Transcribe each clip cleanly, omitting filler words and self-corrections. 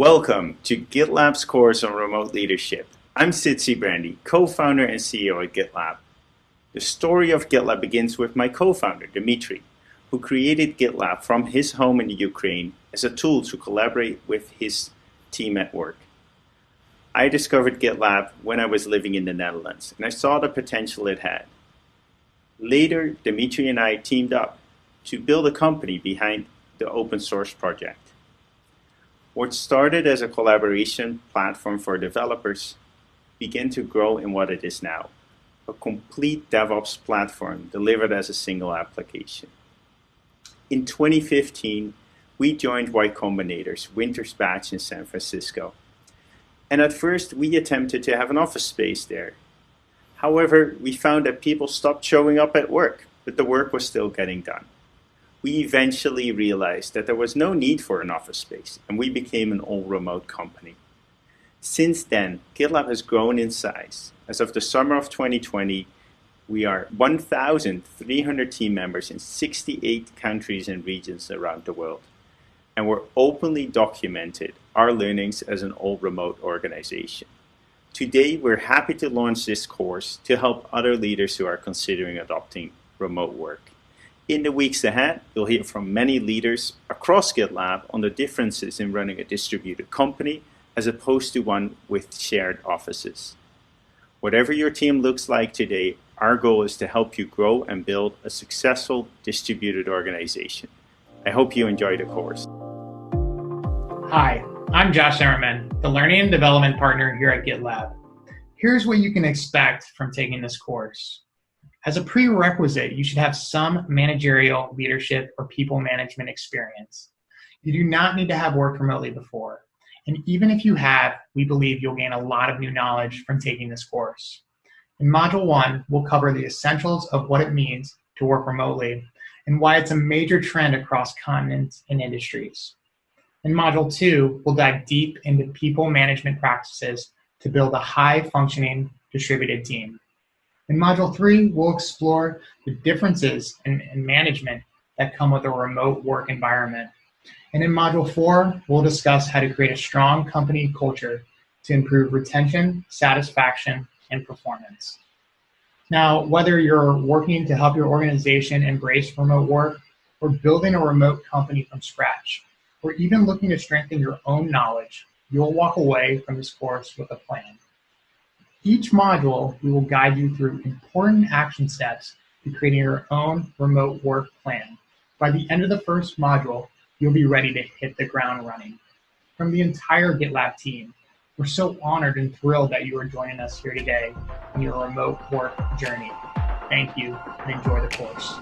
Welcome to GitLab's course on remote leadership. I'm Sid Brandy, co-founder and CEO at GitLab. The story of GitLab begins with my co-founder, Dmitry, who created GitLab from his home in the Ukraine as a tool to collaborate with his team at work. I discovered GitLab when I was living in the Netherlands, and I saw the potential it had. Later, Dmitry and I teamed up to build a company behind the open source project. What started as a collaboration platform for developers began to grow in what it is now, a complete DevOps platform delivered as a single application. In 2015, we joined Y Combinator's Winter's Batch in San Francisco. And at first, we attempted to have an office space there. However, we found that people stopped showing up at work, but the work was still getting done. We eventually realized that there was no need for an office space, and we became an all-remote company. Since then, GitLab has grown in size. As of the summer of 2020, we are 1,300 team members in 68 countries and regions around the world. And we're openly documented our learnings as an all-remote organization. Today, we're happy to launch this course to help other leaders who are considering adopting remote work. In the weeks ahead, you'll hear from many leaders across GitLab on the differences in running a distributed company as opposed to one with shared offices. Whatever your team looks like today, our goal is to help you grow and build a successful distributed organization. I hope you enjoy the course. Hi, I'm Josh Zimmerman, the Learning and Development Partner here at GitLab. Here's what you can expect from taking this course. As a prerequisite, you should have some managerial, leadership, or people management experience. You do not need to have worked remotely before. And even if you have, we believe you'll gain a lot of new knowledge from taking this course. In Module 1, we'll cover the essentials of what it means to work remotely and why it's a major trend across continents and industries. In Module 2, we'll dive deep into people management practices to build a high-functioning distributed team. In Module 3, we'll explore the differences in management that come with a remote work environment. And in Module 4, we'll discuss how to create a strong company culture to improve retention, satisfaction, and performance. Now, whether you're working to help your organization embrace remote work, or building a remote company from scratch, or even looking to strengthen your own knowledge, you'll walk away from this course with a plan. Each module, we will guide you through important action steps to creating your own remote work plan. By the end of the first module, you'll be ready to hit the ground running. From the entire GitLab team, we're so honored and thrilled that you are joining us here today on your remote work journey. Thank you and enjoy the course.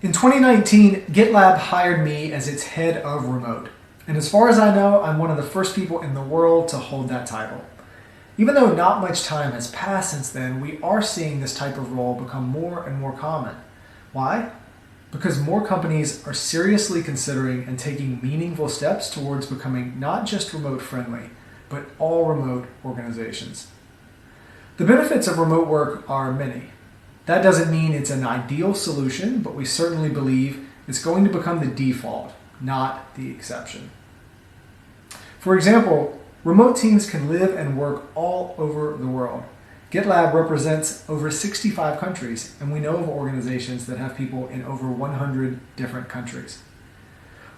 In 2019, GitLab hired me as its head of remote. And as far as I know, I'm one of the first people in the world to hold that title. Even though not much time has passed since then, we are seeing this type of role become more and more common. Why? Because more companies are seriously considering and taking meaningful steps towards becoming not just remote friendly, but all remote organizations. The benefits of remote work are many. That doesn't mean it's an ideal solution, but we certainly believe it's going to become the default, not the exception. For example, remote teams can live and work all over the world. GitLab represents over 65 countries, and we know of organizations that have people in over 100 different countries.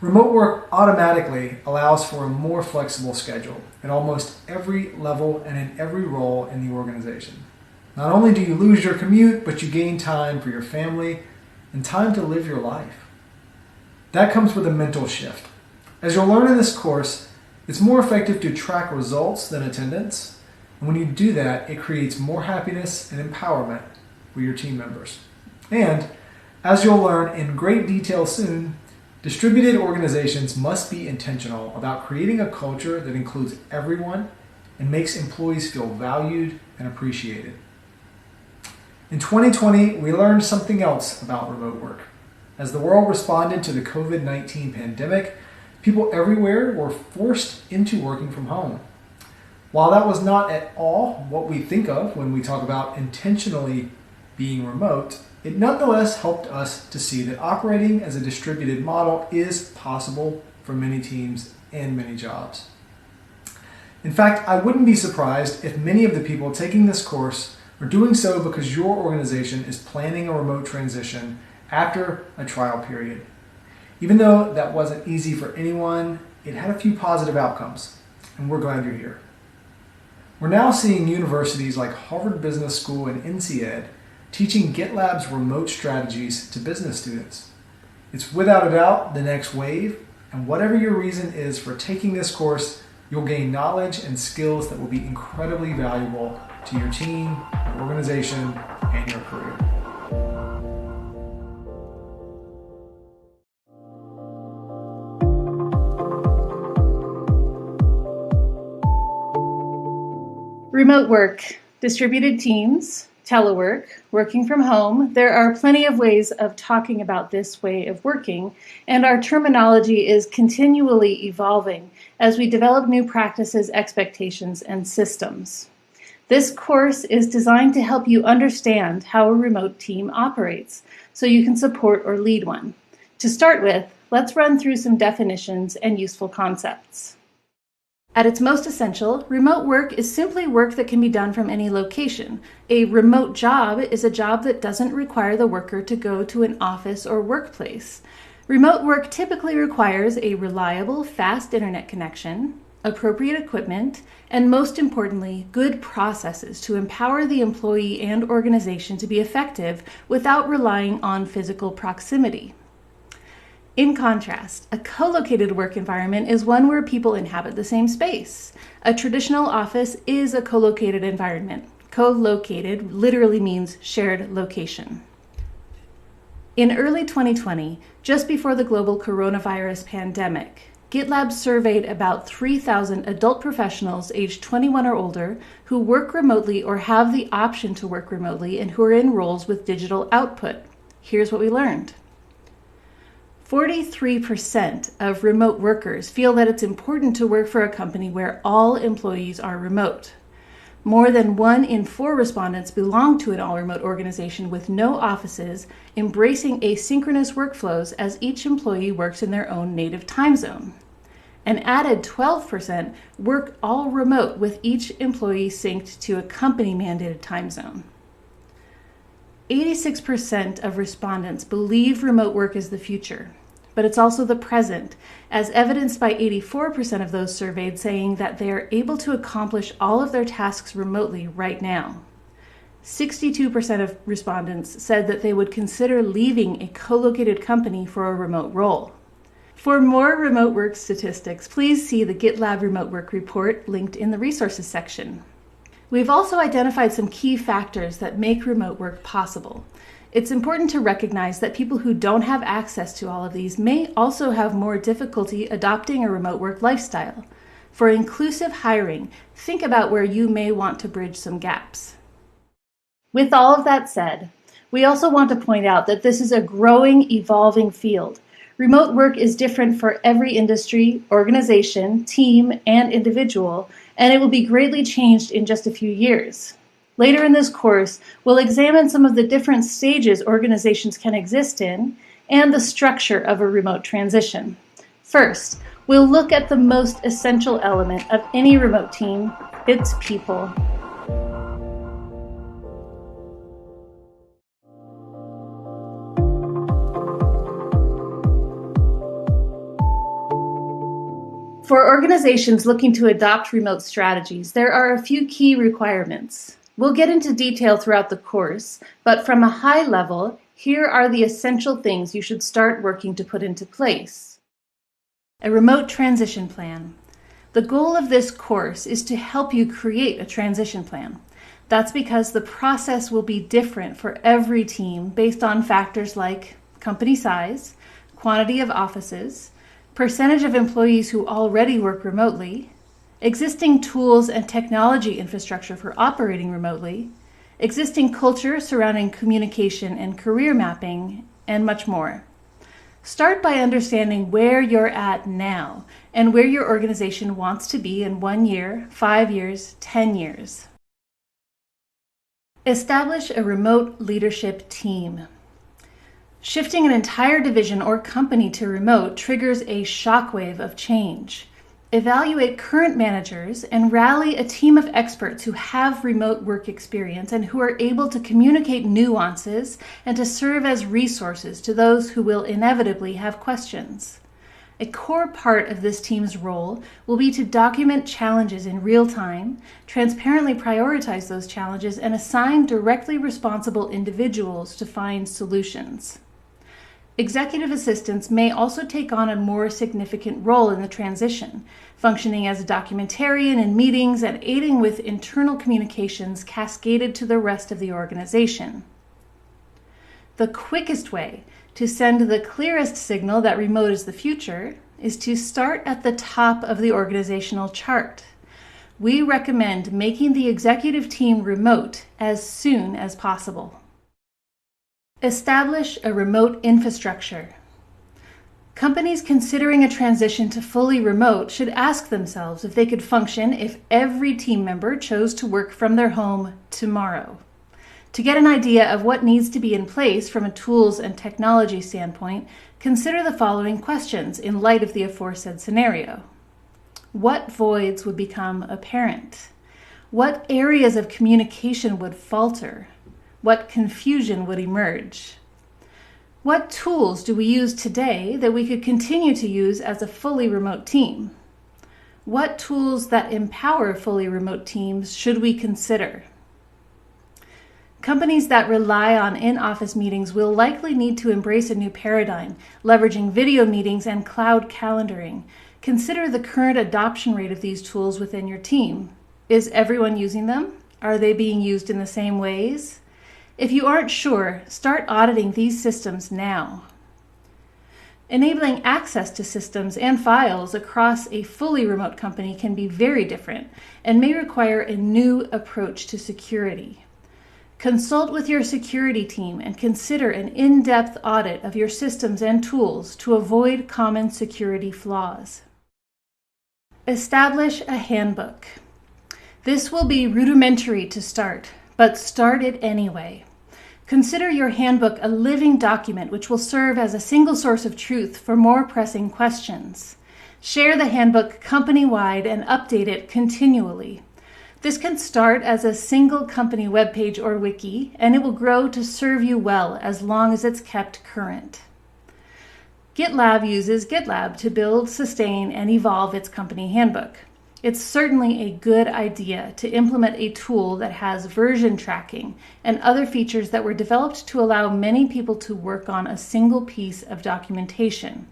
Remote work automatically allows for a more flexible schedule at almost every level and in every role in the organization. Not only do you lose your commute, but you gain time for your family and time to live your life. That comes with a mental shift. As you'll learn in this course, it's more effective to track results than attendance. And when you do that, it creates more happiness and empowerment for your team members. And as you'll learn in great detail soon, distributed organizations must be intentional about creating a culture that includes everyone and makes employees feel valued and appreciated. In 2020, we learned something else about remote work. As the world responded to the COVID-19 pandemic, people everywhere were forced into working from home. While that was not at all what we think of when we talk about intentionally being remote, it nonetheless helped us to see that operating as a distributed model is possible for many teams and many jobs. In fact, I wouldn't be surprised if many of the people taking this course are doing so because your organization is planning a remote transition after a trial period. Even though that wasn't easy for anyone, it had a few positive outcomes, and we're glad you're here. We're now seeing universities like Harvard Business School and NCED teaching GitLab's remote strategies to business students. It's without a doubt the next wave, and whatever your reason is for taking this course, you'll gain knowledge and skills that will be incredibly valuable to your team, your organization, and your career. Remote work, distributed teams, telework, working from home. There are plenty of ways of talking about this way of working, and our terminology is continually evolving as we develop new practices, expectations, and systems. This course is designed to help you understand how a remote team operates, so you can support or lead one. To start with, let's run through some definitions and useful concepts. At its most essential, remote work is simply work that can be done from any location. A remote job is a job that doesn't require the worker to go to an office or workplace. Remote work typically requires a reliable, fast internet connection, appropriate equipment, and most importantly, good processes to empower the employee and organization to be effective without relying on physical proximity. In contrast, a co-located work environment is one where people inhabit the same space. A traditional office is a co-located environment. Co-located literally means shared location. In early 2020, just before the global coronavirus pandemic, GitLab surveyed about 3,000 adult professionals aged 21 or older who work remotely or have the option to work remotely and who are in roles with digital output. Here's what we learned. 43% of remote workers feel that it's important to work for a company where all employees are remote. More than 1 in 4 respondents belong to an all-remote organization with no offices, embracing asynchronous workflows as each employee works in their own native time zone. An added 12% work all remote with each employee synced to a company-mandated time zone. 86% of respondents believe remote work is the future, but it's also the present, as evidenced by 84% of those surveyed saying that they are able to accomplish all of their tasks remotely right now. 62% of respondents said that they would consider leaving a co-located company for a remote role. For more remote work statistics, please see the GitLab Remote Work Report linked in the resources section. We've also identified some key factors that make remote work possible. It's important to recognize that people who don't have access to all of these may also have more difficulty adopting a remote work lifestyle. For inclusive hiring, think about where you may want to bridge some gaps. With all of that said, we also want to point out that this is a growing, evolving field. Remote work is different for every industry, organization, team, and individual, and it will be greatly changed in just a few years. Later in this course, we'll examine some of the different stages organizations can exist in and the structure of a remote transition. First, we'll look at the most essential element of any remote team, its people. For organizations looking to adopt remote strategies, there are a few key requirements. We'll get into detail throughout the course, but from a high level, here are the essential things you should start working to put into place. A remote transition plan. The goal of this course is to help you create a transition plan. That's because the process will be different for every team based on factors like company size, quantity of offices, percentage of employees who already work remotely, existing tools and technology infrastructure for operating remotely, existing culture surrounding communication and career mapping, and much more. Start by understanding where you're at now and where your organization wants to be in 1 year, 5 years, 10 years. Establish a remote leadership team. Shifting an entire division or company to remote triggers a shockwave of change. Evaluate current managers and rally a team of experts who have remote work experience and who are able to communicate nuances and to serve as resources to those who will inevitably have questions. A core part of this team's role will be to document challenges in real time, transparently prioritize those challenges, and assign directly responsible individuals to find solutions. Executive assistants may also take on a more significant role in the transition, functioning as a documentarian in meetings and aiding with internal communications cascaded to the rest of the organization. The quickest way to send the clearest signal that remote is the future is to start at the top of the organizational chart. We recommend making the executive team remote as soon as possible. Establish a remote infrastructure. Companies considering a transition to fully remote should ask themselves if they could function if every team member chose to work from their home tomorrow. To get an idea of what needs to be in place from a tools and technology standpoint, consider the following questions in light of the aforesaid scenario. What voids would become apparent? What areas of communication would falter? What confusion would emerge? What tools do we use today that we could continue to use as a fully remote team? What tools that empower fully remote teams should we consider? Companies that rely on in-office meetings will likely need to embrace a new paradigm, leveraging video meetings and cloud calendaring. Consider the current adoption rate of these tools within your team. Is everyone using them? Are they being used in the same ways? If you aren't sure, start auditing these systems now. Enabling access to systems and files across a fully remote company can be very different and may require a new approach to security. Consult with your security team and consider an in-depth audit of your systems and tools to avoid common security flaws. Establish a handbook. This will be rudimentary to start, but start it anyway. Consider your handbook a living document which will serve as a single source of truth for more pressing questions. Share the handbook company-wide and update it continually. This can start as a single company webpage or wiki, and it will grow to serve you well as long as it's kept current. GitLab uses GitLab to build, sustain, and evolve its company handbook. It's certainly a good idea to implement a tool that has version tracking and other features that were developed to allow many people to work on a single piece of documentation.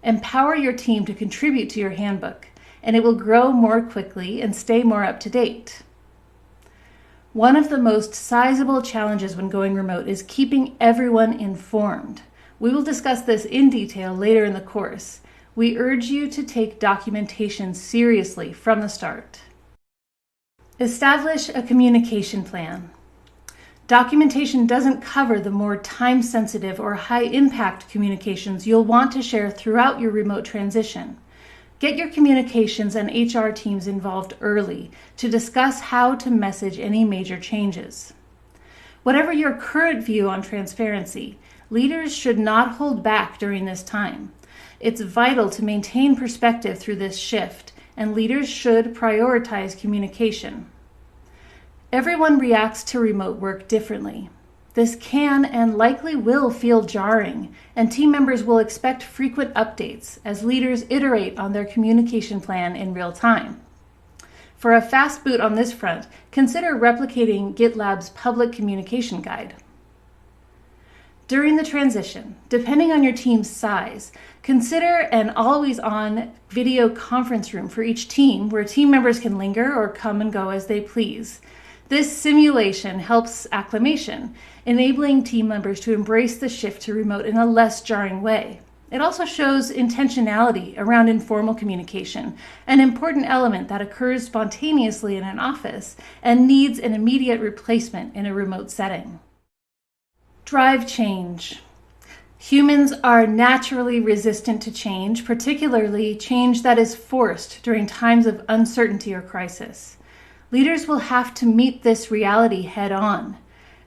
Empower your team to contribute to your handbook, and it will grow more quickly and stay more up to date. One of the most sizable challenges when going remote is keeping everyone informed. We will discuss this in detail later in the course. We urge you to take documentation seriously from the start. Establish a communication plan. Documentation doesn't cover the more time-sensitive or high-impact communications you'll want to share throughout your remote transition. Get your communications and HR teams involved early to discuss how to message any major changes. Whatever your current view on transparency, leaders should not hold back during this time. It's vital to maintain perspective through this shift, and leaders should prioritize communication. Everyone reacts to remote work differently. This can and likely will feel jarring, and team members will expect frequent updates as leaders iterate on their communication plan in real time. For a fast boot on this front, consider replicating GitLab's public communication guide. During the transition, depending on your team's size, consider an always-on video conference room for each team where team members can linger or come and go as they please. This simulation helps acclimation, enabling team members to embrace the shift to remote in a less jarring way. It also shows intentionality around informal communication, an important element that occurs spontaneously in an office and needs an immediate replacement in a remote setting. Drive change. Humans are naturally resistant to change, particularly change that is forced during times of uncertainty or crisis. Leaders will have to meet this reality head on.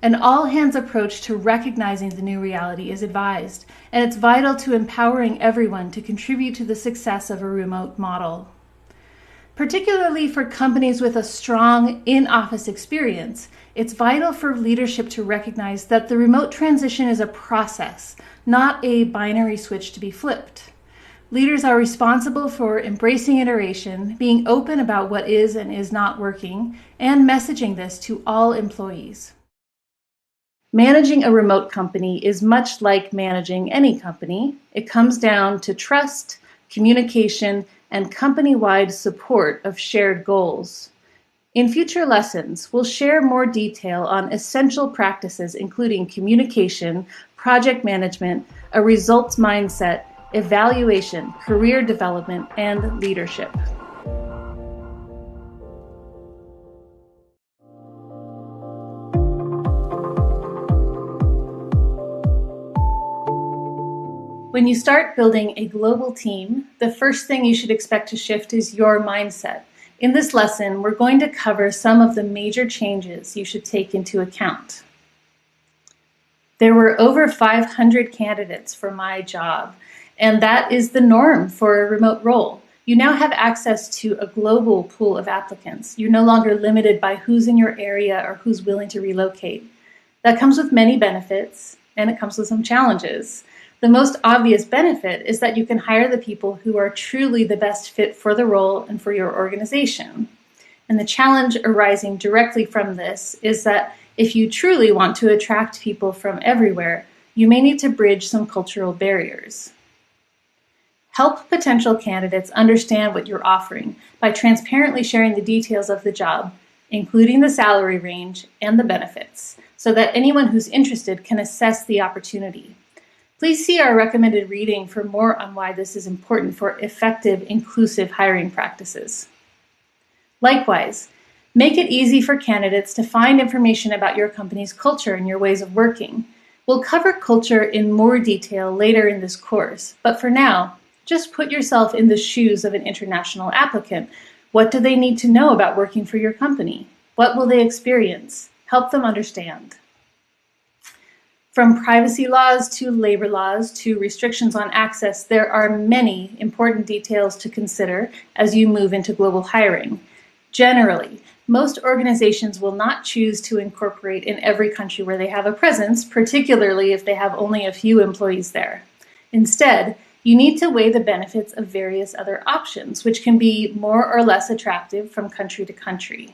An all-hands approach to recognizing the new reality is advised, and it's vital to empowering everyone to contribute to the success of a remote model. Particularly for companies with a strong in-office experience, it's vital for leadership to recognize that the remote transition is a process, not a binary switch to be flipped. Leaders are responsible for embracing iteration, being open about what is and is not working, and messaging this to all employees. Managing a remote company is much like managing any company. It comes down to trust, communication, and company-wide support of shared goals. In future lessons, we'll share more detail on essential practices including communication, project management, a results mindset, evaluation, career development, and leadership. When you start building a global team, the first thing you should expect to shift is your mindset. In this lesson, we're going to cover some of the major changes you should take into account. There were over 500 candidates for my job, and that is the norm for a remote role. You now have access to a global pool of applicants. You're no longer limited by who's in your area or who's willing to relocate. That comes with many benefits, and it comes with some challenges. The most obvious benefit is that you can hire the people who are truly the best fit for the role and for your organization. And the challenge arising directly from this is that if you truly want to attract people from everywhere, you may need to bridge some cultural barriers. Help potential candidates understand what you're offering by transparently sharing the details of the job, including the salary range and the benefits, so that anyone who's interested can assess the opportunity. Please see our recommended reading for more on why this is important for effective, inclusive hiring practices. Likewise, make it easy for candidates to find information about your company's culture and your ways of working. We'll cover culture in more detail later in this course, but for now, just put yourself in the shoes of an international applicant. What do they need to know about working for your company? What will they experience? Help them understand. From privacy laws to labor laws to restrictions on access, there are many important details to consider as you move into global hiring. Generally, most organizations will not choose to incorporate in every country where they have a presence, particularly if they have only a few employees there. Instead, you need to weigh the benefits of various other options, which can be more or less attractive from country to country.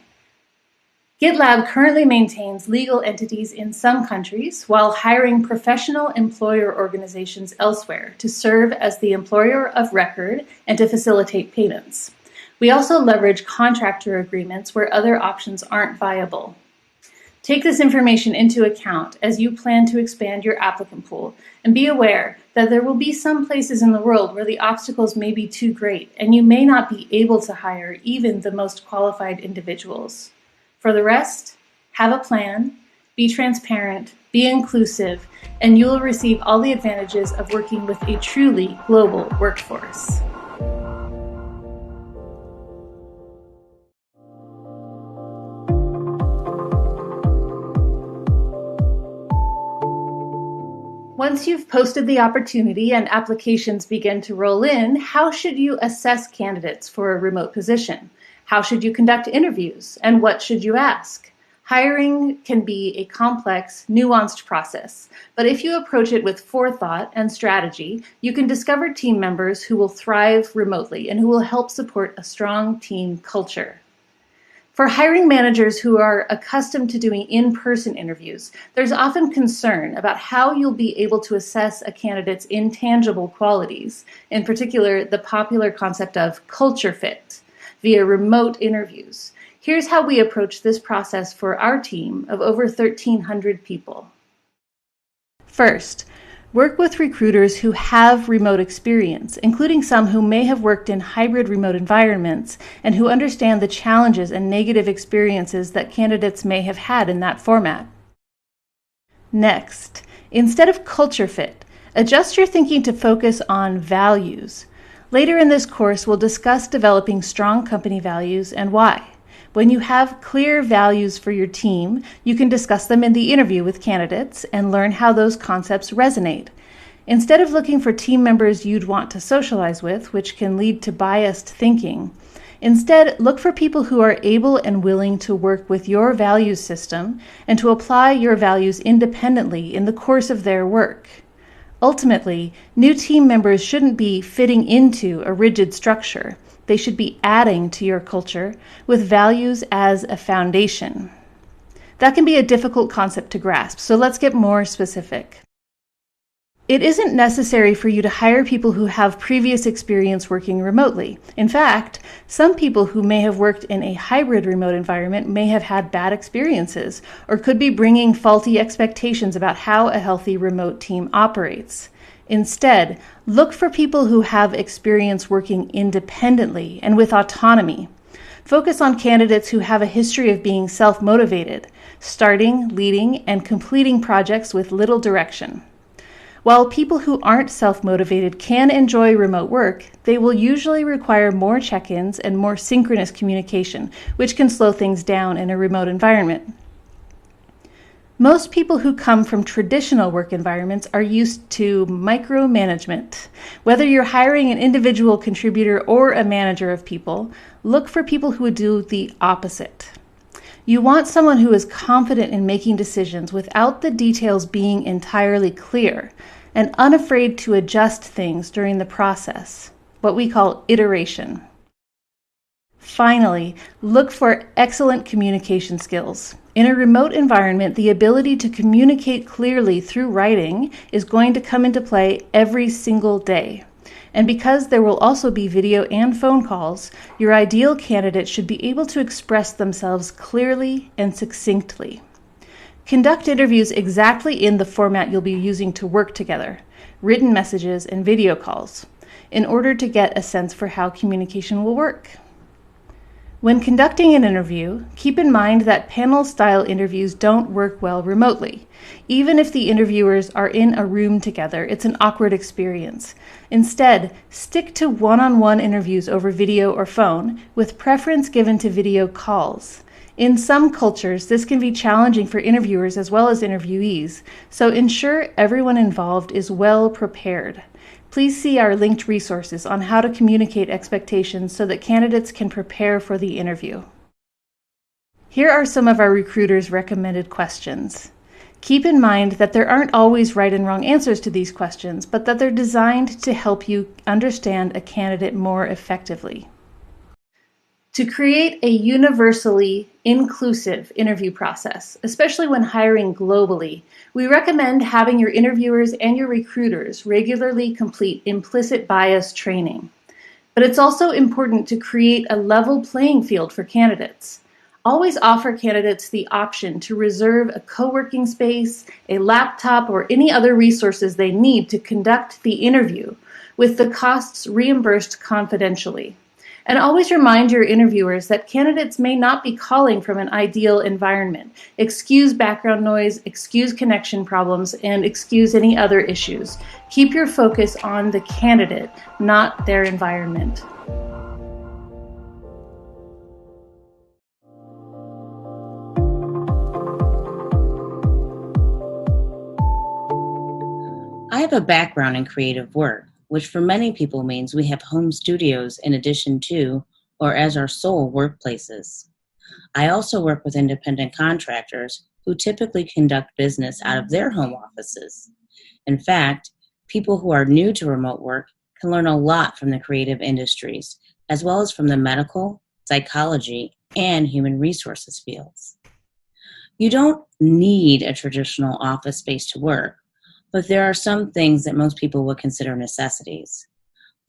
GitLab currently maintains legal entities in some countries while hiring professional employer organizations elsewhere to serve as the employer of record and to facilitate payments. We also leverage contractor agreements where other options aren't viable. Take this information into account as you plan to expand your applicant pool, and be aware that there will be some places in the world where the obstacles may be too great and you may not be able to hire even the most qualified individuals. For the rest, have a plan, be transparent, be inclusive, and you will receive all the advantages of working with a truly global workforce. Once you've posted the opportunity and applications begin to roll in, how should you assess candidates for a remote position? How should you conduct interviews, and what should you ask? Hiring can be a complex, nuanced process, but if you approach it with forethought and strategy, you can discover team members who will thrive remotely and who will help support a strong team culture. For hiring managers who are accustomed to doing in-person interviews, there's often concern about how you'll be able to assess a candidate's intangible qualities, in particular the popular concept of culture fit, via remote interviews. Here's how we approach this process for our team of over 1,300 people. First, work with recruiters who have remote experience, including some who may have worked in hybrid remote environments and who understand the challenges and negative experiences that candidates may have had in that format. Next, instead of culture fit, Adjust your thinking to focus on values. Later in this course, we'll discuss developing strong company values and why. When you have clear values for your team, you can discuss them in the interview with candidates and learn how those concepts resonate. Instead of looking for team members you'd want to socialize with, which can lead to biased thinking, instead look for people who are able and willing to work with your values system and to apply your values independently in the course of their work. Ultimately, new team members shouldn't be fitting into a rigid structure. They should be adding to your culture with values as a foundation. That can be a difficult concept to grasp, so let's get more specific. It isn't necessary for you to hire people who have previous experience working remotely. In fact, some people who may have worked in a hybrid remote environment may have had bad experiences or could be bringing faulty expectations about how a healthy remote team operates. Instead, look for people who have experience working independently and with autonomy. Focus on candidates who have a history of being self-motivated, starting, leading, and completing projects with little direction. While people who aren't self-motivated can enjoy remote work, they will usually require more check-ins and more synchronous communication, which can slow things down in a remote environment. Most people who come from traditional work environments are used to micromanagement. Whether you're hiring an individual contributor or a manager of people, look for people who would do the opposite. You want someone who is confident in making decisions without the details being entirely clear and unafraid to adjust things during the process, what we call iteration. Finally, look for excellent communication skills. In a remote environment, the ability to communicate clearly through writing is going to come into play every single day. And because there will also be video and phone calls, your ideal candidate should be able to express themselves clearly and succinctly. Conduct interviews exactly in the format you'll be using to work together, written messages and video calls, in order to get a sense for how communication will work. When conducting an interview, keep in mind that panel-style interviews don't work well remotely. Even if the interviewers are in a room together, it's an awkward experience. Instead, stick to one-on-one interviews over video or phone, with preference given to video calls. In some cultures, this can be challenging for interviewers as well as interviewees, so ensure everyone involved is well prepared. Please see our linked resources on how to communicate expectations so that candidates can prepare for the interview. Here are some of our recruiters' recommended questions. Keep in mind that there aren't always right and wrong answers to these questions, but that they're designed to help you understand a candidate more effectively. To create a universally inclusive interview process, especially when hiring globally, we recommend having your interviewers and your recruiters regularly complete implicit bias training. But it's also important to create a level playing field for candidates. Always offer candidates the option to reserve a co-working space, a laptop, or any other resources they need to conduct the interview, with the costs reimbursed confidentially. And always remind your interviewers that candidates may not be calling from an ideal environment. Excuse background noise, excuse connection problems, and excuse any other issues. Keep your focus on the candidate, not their environment. I have a background in creative work, which for many people means we have home studios in addition to or as our sole workplaces. I also work with independent contractors who typically conduct business out of their home offices. In fact, people who are new to remote work can learn a lot from the creative industries, as well as from the medical, psychology, and human resources fields. You don't need a traditional office space to work, but there are some things that most people would consider necessities.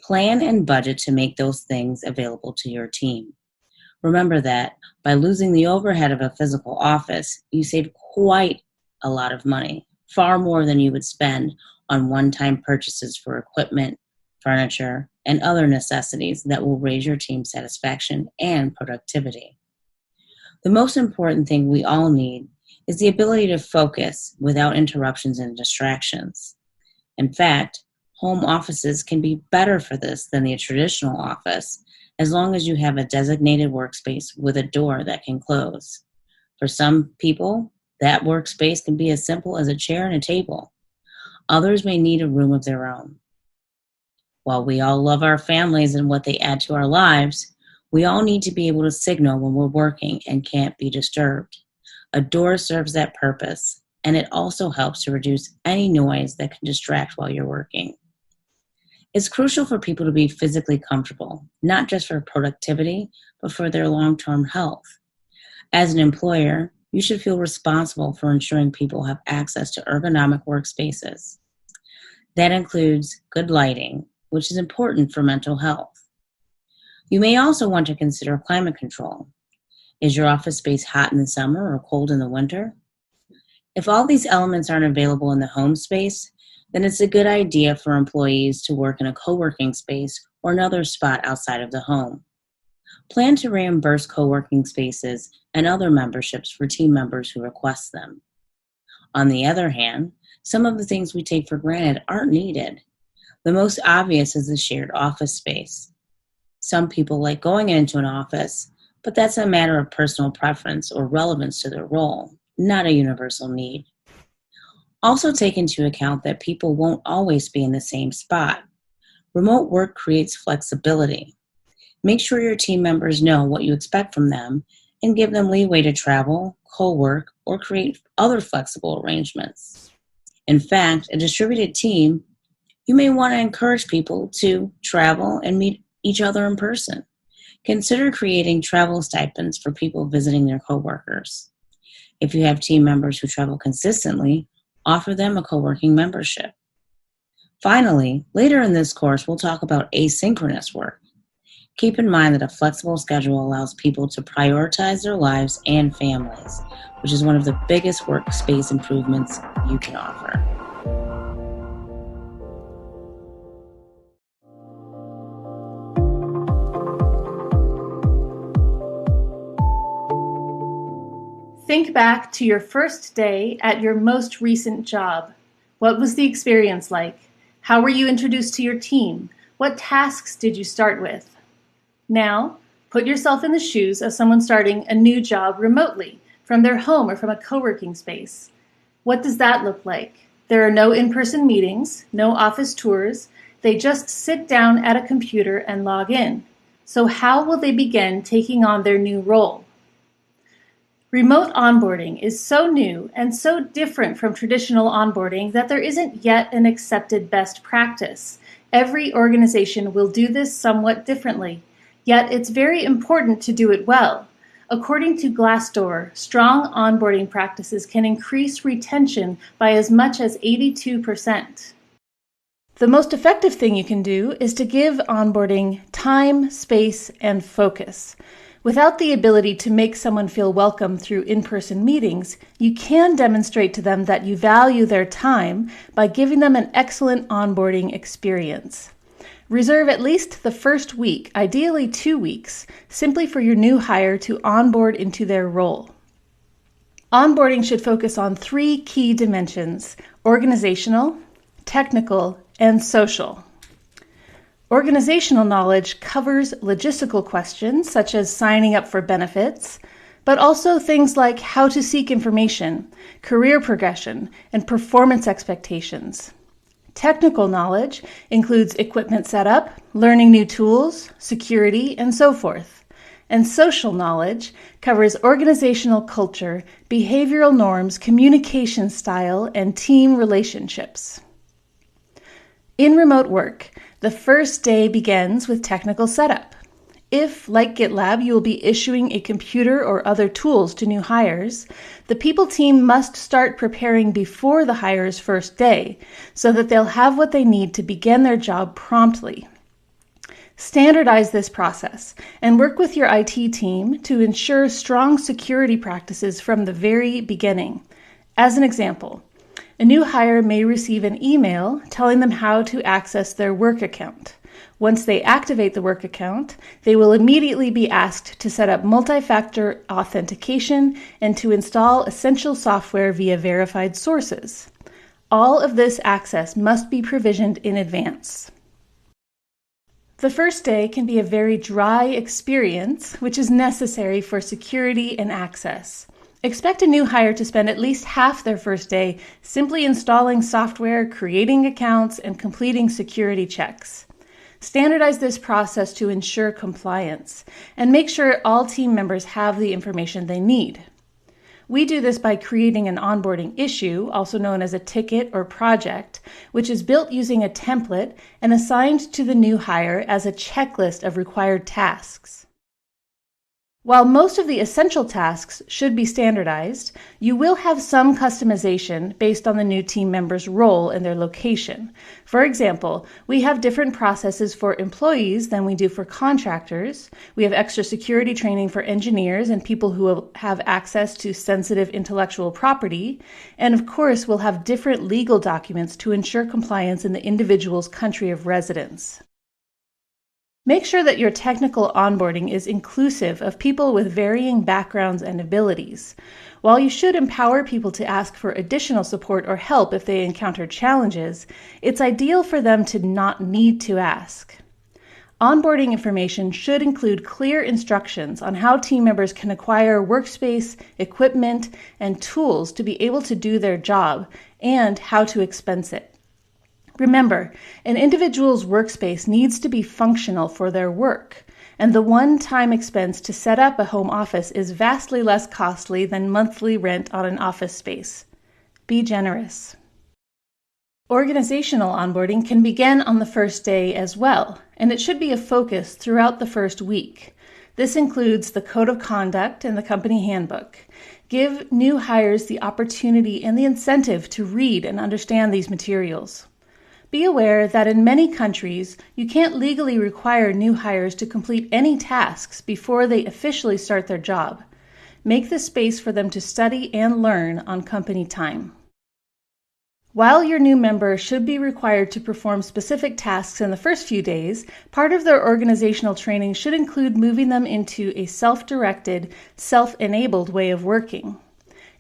Plan and budget to make those things available to your team. Remember that by losing the overhead of a physical office, you save quite a lot of money, far more than you would spend on one-time purchases for equipment, furniture, and other necessities that will raise your team's satisfaction and productivity. The most important thing we all need is the ability to focus without interruptions and distractions. In fact, home offices can be better for this than the traditional office, as long as you have a designated workspace with a door that can close. For some people, that workspace can be as simple as a chair and a table. Others may need a room of their own. While we all love our families and what they add to our lives, we all need to be able to signal when we're working and can't be disturbed. A door serves that purpose, and it also helps to reduce any noise that can distract while you're working. It's crucial for people to be physically comfortable, not just for productivity, but for their long-term health. As an employer, you should feel responsible for ensuring people have access to ergonomic workspaces. That includes good lighting, which is important for mental health. You may also want to consider climate control. Is your office space hot in the summer or cold in the winter? If all these elements aren't available in the home space, then it's a good idea for employees to work in a co-working space or another spot outside of the home. Plan to reimburse co-working spaces and other memberships for team members who request them. On the other hand, some of the things we take for granted aren't needed. The most obvious is the shared office space. Some people like going into an office, but that's a matter of personal preference or relevance to their role, not a universal need. Also take into account that people won't always be in the same spot. Remote work creates flexibility. Make sure your team members know what you expect from them and give them leeway to travel, co-work, or create other flexible arrangements. In fact, a distributed team, you may want to encourage people to travel and meet each other in person. Consider creating travel stipends for people visiting their coworkers. If you have team members who travel consistently, offer them a co-working membership. Finally, later in this course, we'll talk about asynchronous work. Keep in mind that a flexible schedule allows people to prioritize their lives and families, which is one of the biggest workspace improvements you can offer. Think back to your first day at your most recent job. What was the experience like? How were you introduced to your team? What tasks did you start with? Now, put yourself in the shoes of someone starting a new job remotely, from their home or from a co-working space. What does that look like? There are no in-person meetings, no office tours. They just sit down at a computer and log in. So how will they begin taking on their new role? Remote onboarding is so new and so different from traditional onboarding that there isn't yet an accepted best practice. Every organization will do this somewhat differently, yet it's very important to do it well. According to Glassdoor, strong onboarding practices can increase retention by as much as 82%. The most effective thing you can do is to give onboarding time, space, and focus. Without the ability to make someone feel welcome through in-person meetings, you can demonstrate to them that you value their time by giving them an excellent onboarding experience. Reserve at least the first week, ideally 2 weeks, simply for your new hire to onboard into their role. Onboarding should focus on 3 key dimensions: organizational, technical, and social. Organizational knowledge covers logistical questions such as signing up for benefits, but also things like how to seek information, career progression, and performance expectations. Technical knowledge includes equipment setup, learning new tools, security, and so forth. And social knowledge covers organizational culture, behavioral norms, communication style, and team relationships. In remote work, the first day begins with technical setup. If, like GitLab, you will be issuing a computer or other tools to new hires, the people team must start preparing before the hire's first day so that they'll have what they need to begin their job promptly. Standardize this process and work with your IT team to ensure strong security practices from the very beginning. As an example, a new hire may receive an email telling them how to access their work account. Once they activate the work account, they will immediately be asked to set up multi-factor authentication and to install essential software via verified sources. All of this access must be provisioned in advance. The first day can be a very dry experience, which is necessary for security and access. Expect a new hire to spend at least half their first day simply installing software, creating accounts, and completing security checks. Standardize this process to ensure compliance, and make sure all team members have the information they need. We do this by creating an onboarding issue, also known as a ticket or project, which is built using a template and assigned to the new hire as a checklist of required tasks. While most of the essential tasks should be standardized, you will have some customization based on the new team member's role and their location. For example, we have different processes for employees than we do for contractors. We have extra security training for engineers and people who will have access to sensitive intellectual property. And of course, we'll have different legal documents to ensure compliance in the individual's country of residence. Make sure that your technical onboarding is inclusive of people with varying backgrounds and abilities. While you should empower people to ask for additional support or help if they encounter challenges, it's ideal for them to not need to ask. Onboarding information should include clear instructions on how team members can acquire workspace, equipment, and tools to be able to do their job, and how to expense it. Remember, an individual's workspace needs to be functional for their work, and the one-time expense to set up a home office is vastly less costly than monthly rent on an office space. Be generous. Organizational onboarding can begin on the first day as well, and it should be a focus throughout the first week. This includes the Code of Conduct and the company handbook. Give new hires the opportunity and the incentive to read and understand these materials. Be aware that in many countries, you can't legally require new hires to complete any tasks before they officially start their job. Make the space for them to study and learn on company time. While your new member should be required to perform specific tasks in the first few days, part of their organizational training should include moving them into a self-directed, self-enabled way of working.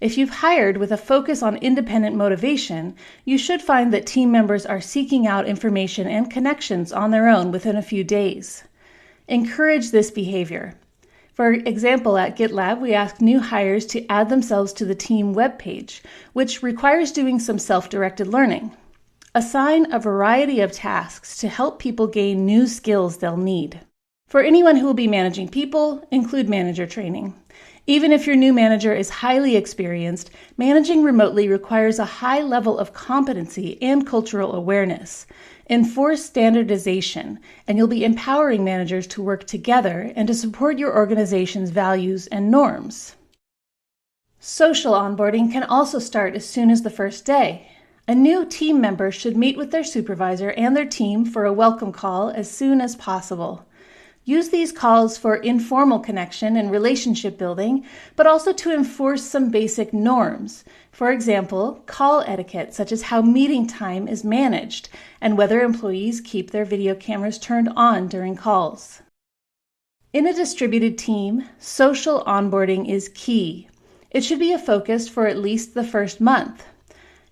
If you've hired with a focus on independent motivation, you should find that team members are seeking out information and connections on their own within a few days. Encourage this behavior. For example, at GitLab, we ask new hires to add themselves to the team webpage, which requires doing some self-directed learning. Assign a variety of tasks to help people gain new skills they'll need. For anyone who will be managing people, include manager training. Even if your new manager is highly experienced, managing remotely requires a high level of competency and cultural awareness. Enforce standardization, and you'll be empowering managers to work together and to support your organization's values and norms. Social onboarding can also start as soon as the first day. A new team member should meet with their supervisor and their team for a welcome call as soon as possible. Use these calls for informal connection and relationship building, but also to enforce some basic norms. For example, call etiquette, such as how meeting time is managed and whether employees keep their video cameras turned on during calls. In a distributed team, social onboarding is key. It should be a focus for at least the first month.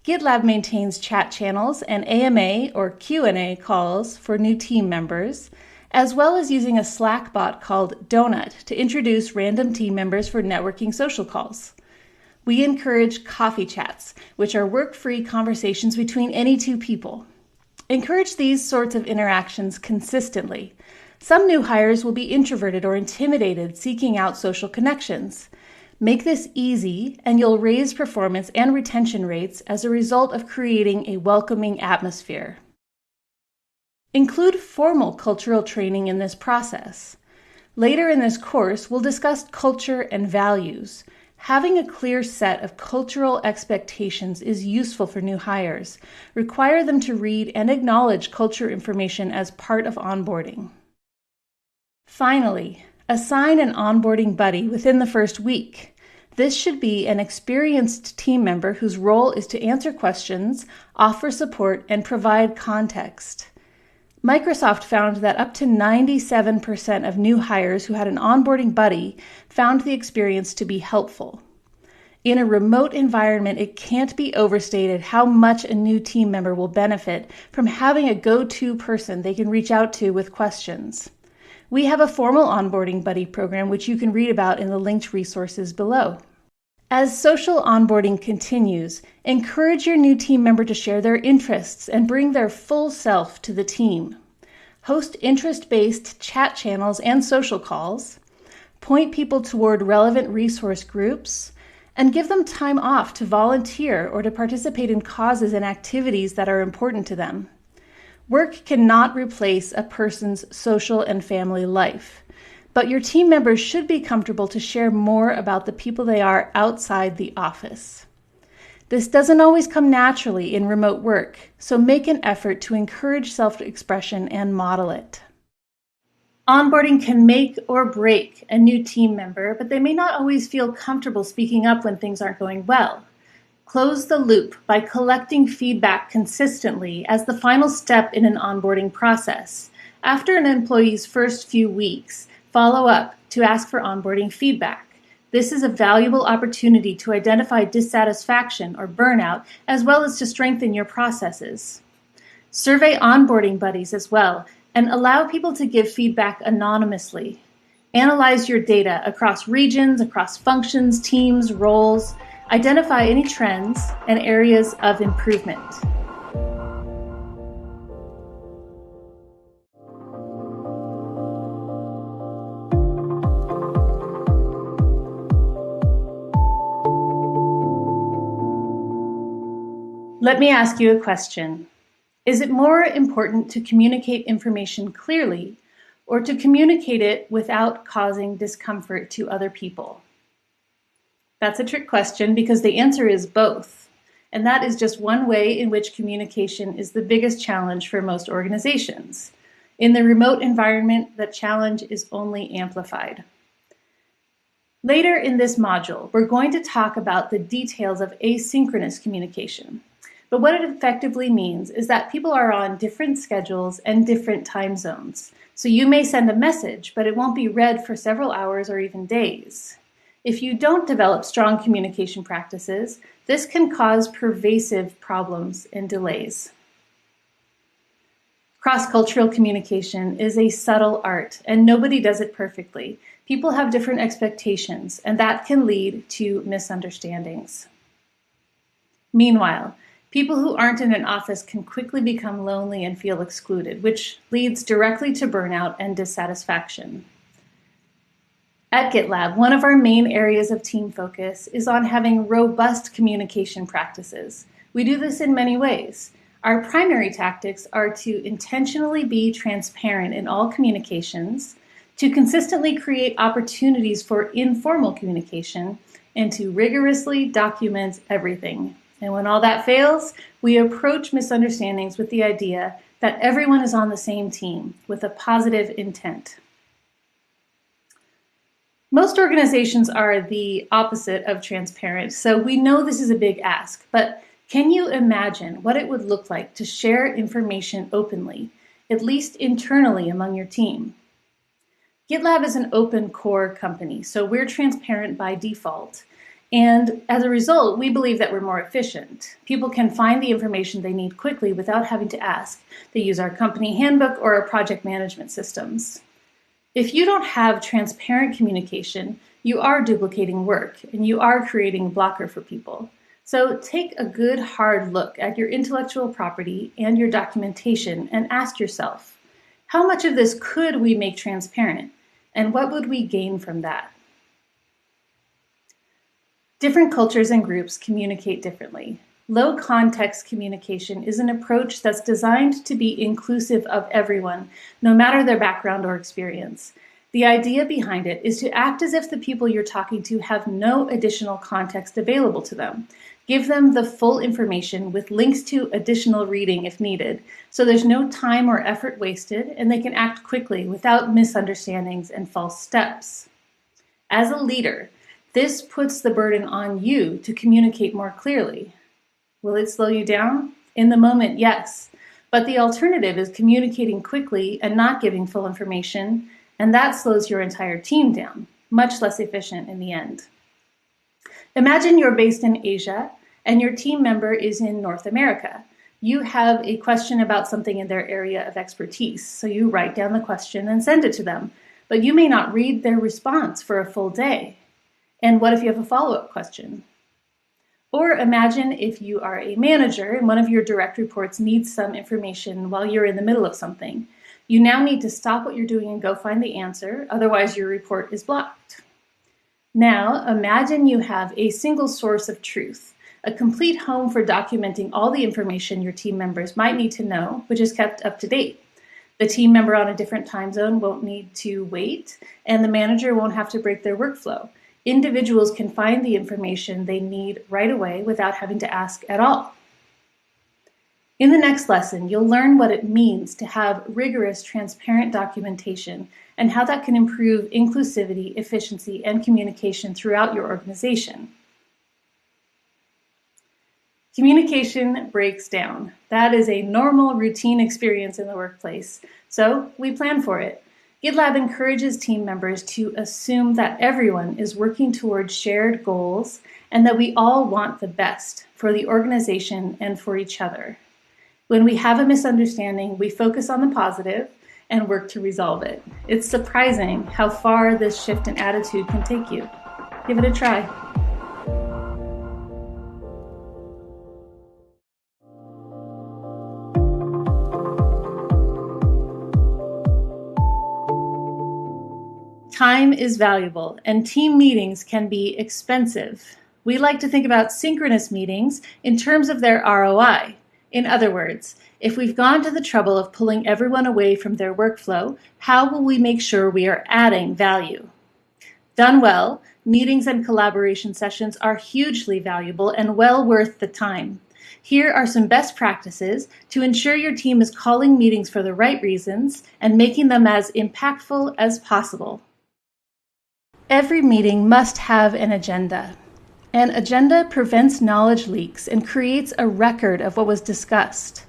GitLab maintains chat channels and AMA or Q&A calls for new team members, as well as using a Slack bot called Donut to introduce random team members for networking social calls. We encourage coffee chats, which are work-free conversations between any two people. Encourage these sorts of interactions consistently. Some new hires will be introverted or intimidated seeking out social connections. Make this easy, and you'll raise performance and retention rates as a result of creating a welcoming atmosphere. Include formal cultural training in this process. Later in this course, we'll discuss culture and values. Having a clear set of cultural expectations is useful for new hires. Require them to read and acknowledge culture information as part of onboarding. Finally, assign an onboarding buddy within the first week. This should be an experienced team member whose role is to answer questions, offer support, and provide context. Microsoft found that up to 97% of new hires who had an onboarding buddy found the experience to be helpful. In a remote environment, it can't be overstated how much a new team member will benefit from having a go-to person they can reach out to with questions. We have a formal onboarding buddy program, which you can read about in the linked resources below. As social onboarding continues, encourage your new team member to share their interests and bring their full self to the team. Host interest-based chat channels and social calls. Point people toward relevant resource groups, and give them time off to volunteer or to participate in causes and activities that are important to them. Work cannot replace a person's social and family life, but your team members should be comfortable to share more about the people they are outside the office. This doesn't always come naturally in remote work, so make an effort to encourage self-expression and model it. Onboarding can make or break a new team member, but they may not always feel comfortable speaking up when things aren't going well. Close the loop by collecting feedback consistently as the final step in an onboarding process. After an employee's first few weeks, follow up to ask for onboarding feedback. This is a valuable opportunity to identify dissatisfaction or burnout, as well as to strengthen your processes. Survey onboarding buddies as well, and allow people to give feedback anonymously. Analyze your data across regions, across functions, teams, roles. Identify any trends and areas of improvement. Let me ask you a question. Is it more important to communicate information clearly or to communicate it without causing discomfort to other people? That's a trick question because the answer is both. And that is just one way in which communication is the biggest challenge for most organizations. In the remote environment, the challenge is only amplified. Later in this module, we're going to talk about the details of asynchronous communication. But what it effectively means is that people are on different schedules and different time zones. So you may send a message, but it won't be read for several hours or even days. If you don't develop strong communication practices, this can cause pervasive problems and delays. Cross-cultural communication is a subtle art, and nobody does it perfectly. People have different expectations, and that can lead to misunderstandings. Meanwhile, people who aren't in an office can quickly become lonely and feel excluded, which leads directly to burnout and dissatisfaction. At GitLab, one of our main areas of team focus is on having robust communication practices. We do this in many ways. Our primary tactics are to intentionally be transparent in all communications, to consistently create opportunities for informal communication, and to rigorously document everything. And when all that fails, we approach misunderstandings with the idea that everyone is on the same team with a positive intent. Most organizations are the opposite of transparent, so we know this is a big ask, but can you imagine what it would look like to share information openly, at least internally among your team? GitLab is an open core company, so we're transparent by default. And as a result, we believe that we're more efficient. People can find the information they need quickly without having to ask. They use our company handbook or our project management systems. If you don't have transparent communication, you are duplicating work and you are creating a blocker for people. So take a good hard look at your intellectual property and your documentation and ask yourself, how much of this could we make transparent and what would we gain from that? Different cultures and groups communicate differently. Low context communication is an approach that's designed to be inclusive of everyone, no matter their background or experience. The idea behind it is to act as if the people you're talking to have no additional context available to them. Give them the full information with links to additional reading if needed, so there's no time or effort wasted and they can act quickly without misunderstandings and false steps. As a leader, this puts the burden on you to communicate more clearly. Will it slow you down? In the moment, yes. But the alternative is communicating quickly and not giving full information, and that slows your entire team down, much less efficient in the end. Imagine you're based in Asia and your team member is in North America. You have a question about something in their area of expertise, so you write down the question and send it to them, but you may not read their response for a full day. And what if you have a follow-up question? Or imagine if you are a manager and one of your direct reports needs some information while you're in the middle of something. You now need to stop what you're doing and go find the answer, otherwise your report is blocked. Now, imagine you have a single source of truth, a complete home for documenting all the information your team members might need to know, which is kept up to date. The team member on a different time zone won't need to wait, and the manager won't have to break their workflow. Individuals can find the information they need right away without having to ask at all. In the next lesson, you'll learn what it means to have rigorous, transparent documentation and how that can improve inclusivity, efficiency, and communication throughout your organization. Communication breaks down. That is a normal, routine experience in the workplace, so we plan for it. GitLab encourages team members to assume that everyone is working towards shared goals and that we all want the best for the organization and for each other. When we have a misunderstanding, we focus on the positive and work to resolve it. It's surprising how far this shift in attitude can take you. Give it a try. Time is valuable, and team meetings can be expensive. We like to think about synchronous meetings in terms of their ROI. In other words, if we've gone to the trouble of pulling everyone away from their workflow, how will we make sure we are adding value? Done well, meetings and collaboration sessions are hugely valuable and well worth the time. Here are some best practices to ensure your team is calling meetings for the right reasons and making them as impactful as possible. Every meeting must have an agenda. An agenda prevents knowledge leaks and creates a record of what was discussed.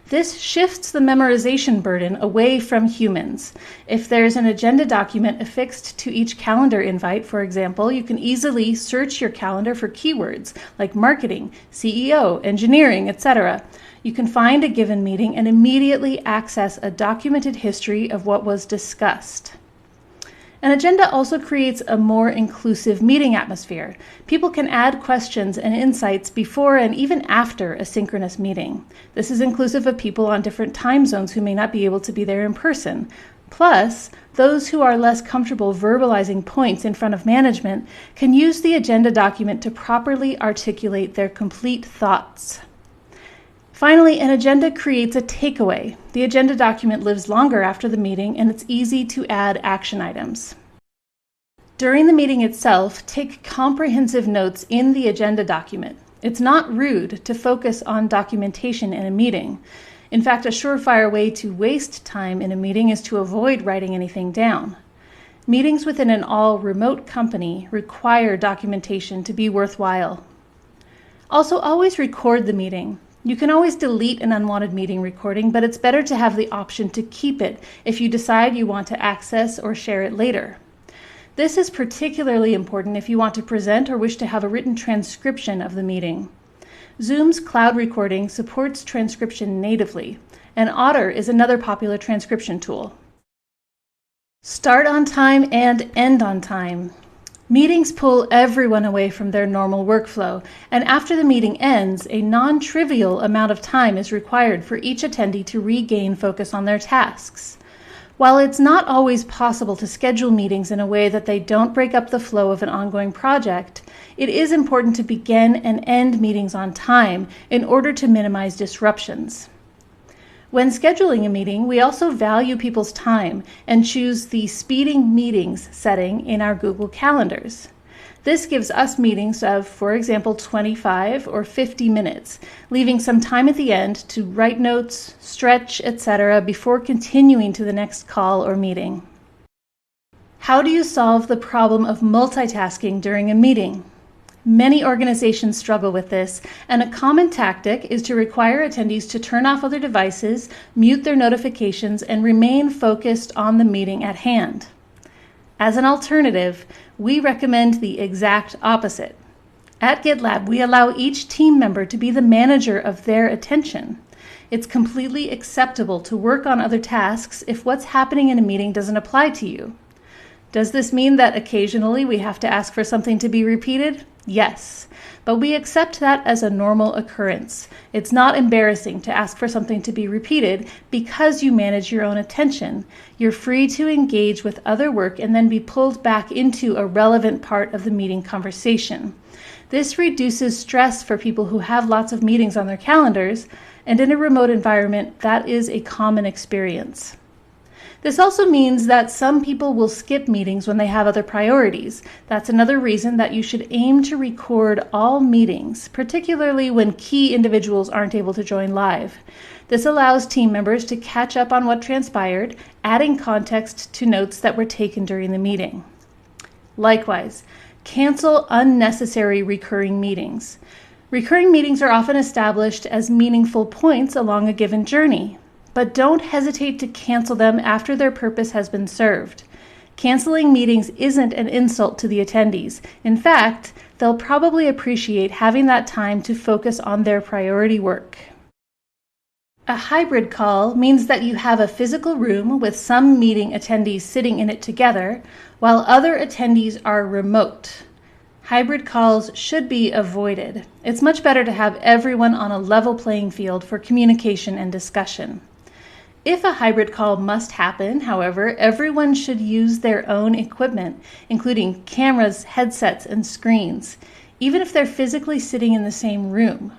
This shifts the memorization burden away from humans. If there's an agenda document affixed to each calendar invite, for example, you can easily search your calendar for keywords like marketing, CEO, engineering, etc. You can find a given meeting and immediately access a documented history of what was discussed. An agenda also creates a more inclusive meeting atmosphere. People can add questions and insights before and even after a synchronous meeting. This is inclusive of people on different time zones who may not be able to be there in person. Plus, those who are less comfortable verbalizing points in front of management can use the agenda document to properly articulate their complete thoughts. Finally, an agenda creates a takeaway. The agenda document lives longer after the meeting, and it's easy to add action items. During the meeting itself, take comprehensive notes in the agenda document. It's not rude to focus on documentation in a meeting. In fact, a surefire way to waste time in a meeting is to avoid writing anything down. Meetings within an all-remote company require documentation to be worthwhile. Also, always record the meeting. You can always delete an unwanted meeting recording, but it's better to have the option to keep it if you decide you want to access or share it later. This is particularly important if you want to present or wish to have a written transcription of the meeting. Zoom's cloud recording supports transcription natively, and Otter is another popular transcription tool. Start on time and end on time. Meetings pull everyone away from their normal workflow, and after the meeting ends, a non-trivial amount of time is required for each attendee to regain focus on their tasks. While it's not always possible to schedule meetings in a way that they don't break up the flow of an ongoing project, it is important to begin and end meetings on time in order to minimize disruptions. When scheduling a meeting, we also value people's time and choose the speeding meetings setting in our Google Calendars. This gives us meetings of, for example, 25 or 50 minutes, leaving some time at the end to write notes, stretch, etc. before continuing to the next call or meeting. How do you solve the problem of multitasking during a meeting? Many organizations struggle with this, and a common tactic is to require attendees to turn off other devices, mute their notifications, and remain focused on the meeting at hand. As an alternative, we recommend the exact opposite. At GitLab, we allow each team member to be the manager of their attention. It's completely acceptable to work on other tasks if what's happening in a meeting doesn't apply to you. Does this mean that occasionally we have to ask for something to be repeated? Yes, but we accept that as a normal occurrence. It's not embarrassing to ask for something to be repeated because you manage your own attention. You're free to engage with other work and then be pulled back into a relevant part of the meeting conversation. This reduces stress for people who have lots of meetings on their calendars, and in a remote environment, that is a common experience. This also means that some people will skip meetings when they have other priorities. That's another reason that you should aim to record all meetings, particularly when key individuals aren't able to join live. This allows team members to catch up on what transpired, adding context to notes that were taken during the meeting. Likewise, cancel unnecessary recurring meetings. Recurring meetings are often established as meaningful points along a given journey, but don't hesitate to cancel them after their purpose has been served. Canceling meetings isn't an insult to the attendees. In fact, they'll probably appreciate having that time to focus on their priority work. A hybrid call means that you have a physical room with some meeting attendees sitting in it together, while other attendees are remote. Hybrid calls should be avoided. It's much better to have everyone on a level playing field for communication and discussion. If a hybrid call must happen, however, everyone should use their own equipment, including cameras, headsets, and screens, even if they're physically sitting in the same room.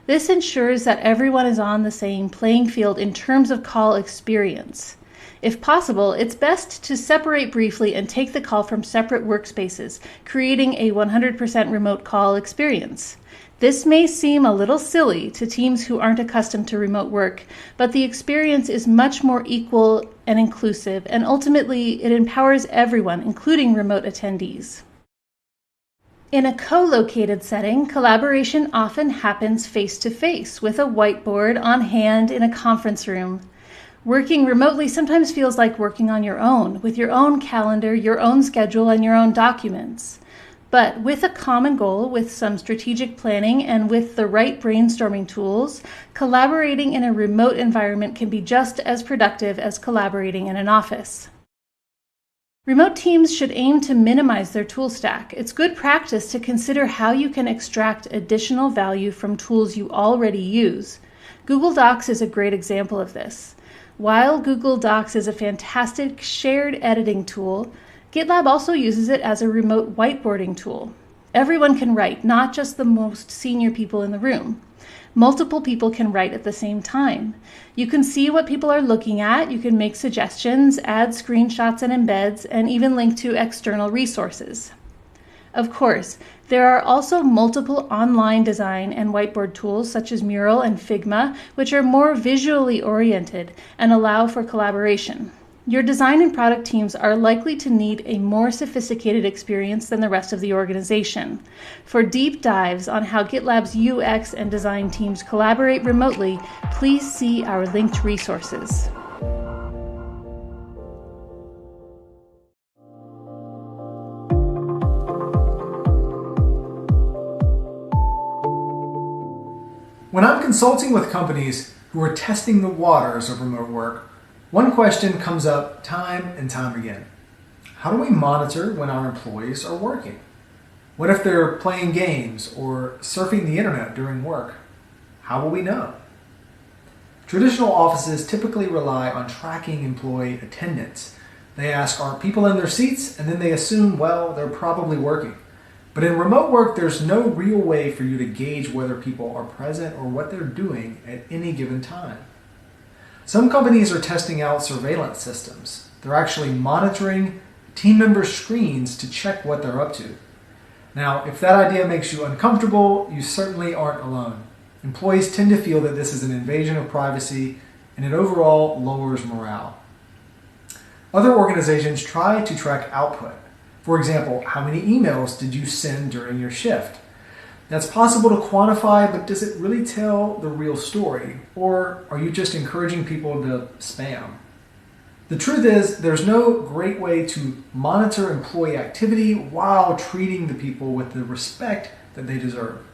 This ensures that everyone is on the same playing field in terms of call experience. If possible, it's best to separate briefly and take the call from separate workspaces, creating a 100% remote call experience. This may seem a little silly to teams who aren't accustomed to remote work, but the experience is much more equal and inclusive, and ultimately it empowers everyone, including remote attendees. In a co-located setting, collaboration often happens face-to-face with a whiteboard on hand in a conference room. Working remotely sometimes feels like working on your own, with your own calendar, your own schedule, and your own documents. But with a common goal, with some strategic planning, and with the right brainstorming tools, collaborating in a remote environment can be just as productive as collaborating in an office. Remote teams should aim to minimize their tool stack. It's good practice to consider how you can extract additional value from tools you already use. Google Docs is a great example of this. While Google Docs is a fantastic shared editing tool, GitLab also uses it as a remote whiteboarding tool. Everyone can write, not just the most senior people in the room. Multiple people can write at the same time. You can see what people are looking at, you can make suggestions, add screenshots and embeds, and even link to external resources. Of course, there are also multiple online design and whiteboard tools such as Mural and Figma, which are more visually oriented and allow for collaboration. Your design and product teams are likely to need a more sophisticated experience than the rest of the organization. For deep dives on how GitLab's UX and design teams collaborate remotely, please see our linked resources. When I'm consulting with companies who are testing the waters of remote work, one question comes up time and time again. How do we monitor when our employees are working? What if they're playing games or surfing the internet during work? How will we know? Traditional offices typically rely on tracking employee attendance. They ask, are people in their seats? And then they assume, well, they're probably working. But in remote work, there's no real way for you to gauge whether people are present or what they're doing at any given time. Some companies are testing out surveillance systems. They're actually monitoring team members' screens to check what they're up to. Now, if that idea makes you uncomfortable, you certainly aren't alone. Employees tend to feel that this is an invasion of privacy, and it overall lowers morale. Other organizations try to track output. For example, how many emails did you send during your shift? That's possible to quantify, but does it really tell the real story? Or are you just encouraging people to spam? The truth is, there's no great way to monitor employee activity while treating the people with the respect that they deserve.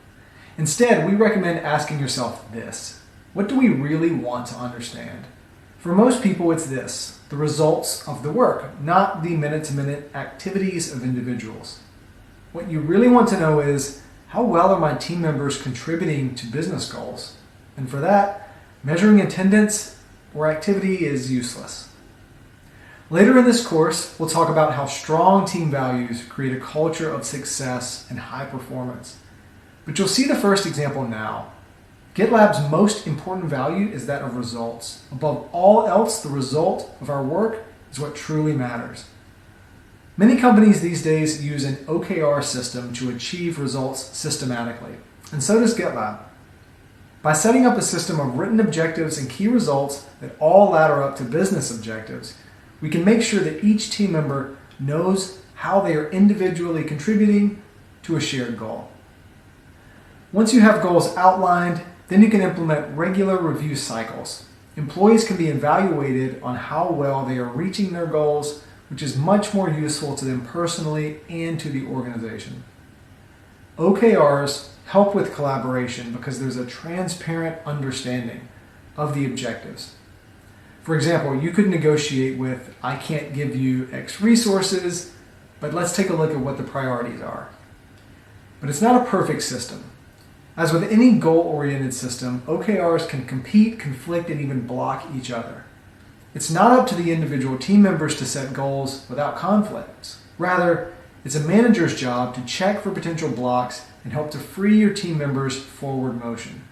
Instead, we recommend asking yourself this: what do we really want to understand? For most people, it's this: the results of the work, not the minute-to-minute activities of individuals. What you really want to know is, how well are my team members contributing to business goals? And for that, measuring attendance or activity is useless. Later in this course, we'll talk about how strong team values create a culture of success and high performance. But you'll see the first example now. GitLab's most important value is that of results. Above all else, the result of our work is what truly matters. Many companies these days use an OKR system to achieve results systematically, and so does GitLab. By setting up a system of written objectives and key results that all ladder up to business objectives, we can make sure that each team member knows how they are individually contributing to a shared goal. Once you have goals outlined, then you can implement regular review cycles. Employees can be evaluated on how well they are reaching their goals, which is much more useful to them personally and to the organization. OKRs help with collaboration because there's a transparent understanding of the objectives. For example, you could negotiate with, I can't give you X resources, but let's take a look at what the priorities are. But it's not a perfect system. As with any goal-oriented system, OKRs can compete, conflict, and even block each other. It's not up to the individual team members to set goals without conflicts. Rather, it's a manager's job to check for potential blocks and help to free your team members forward motion.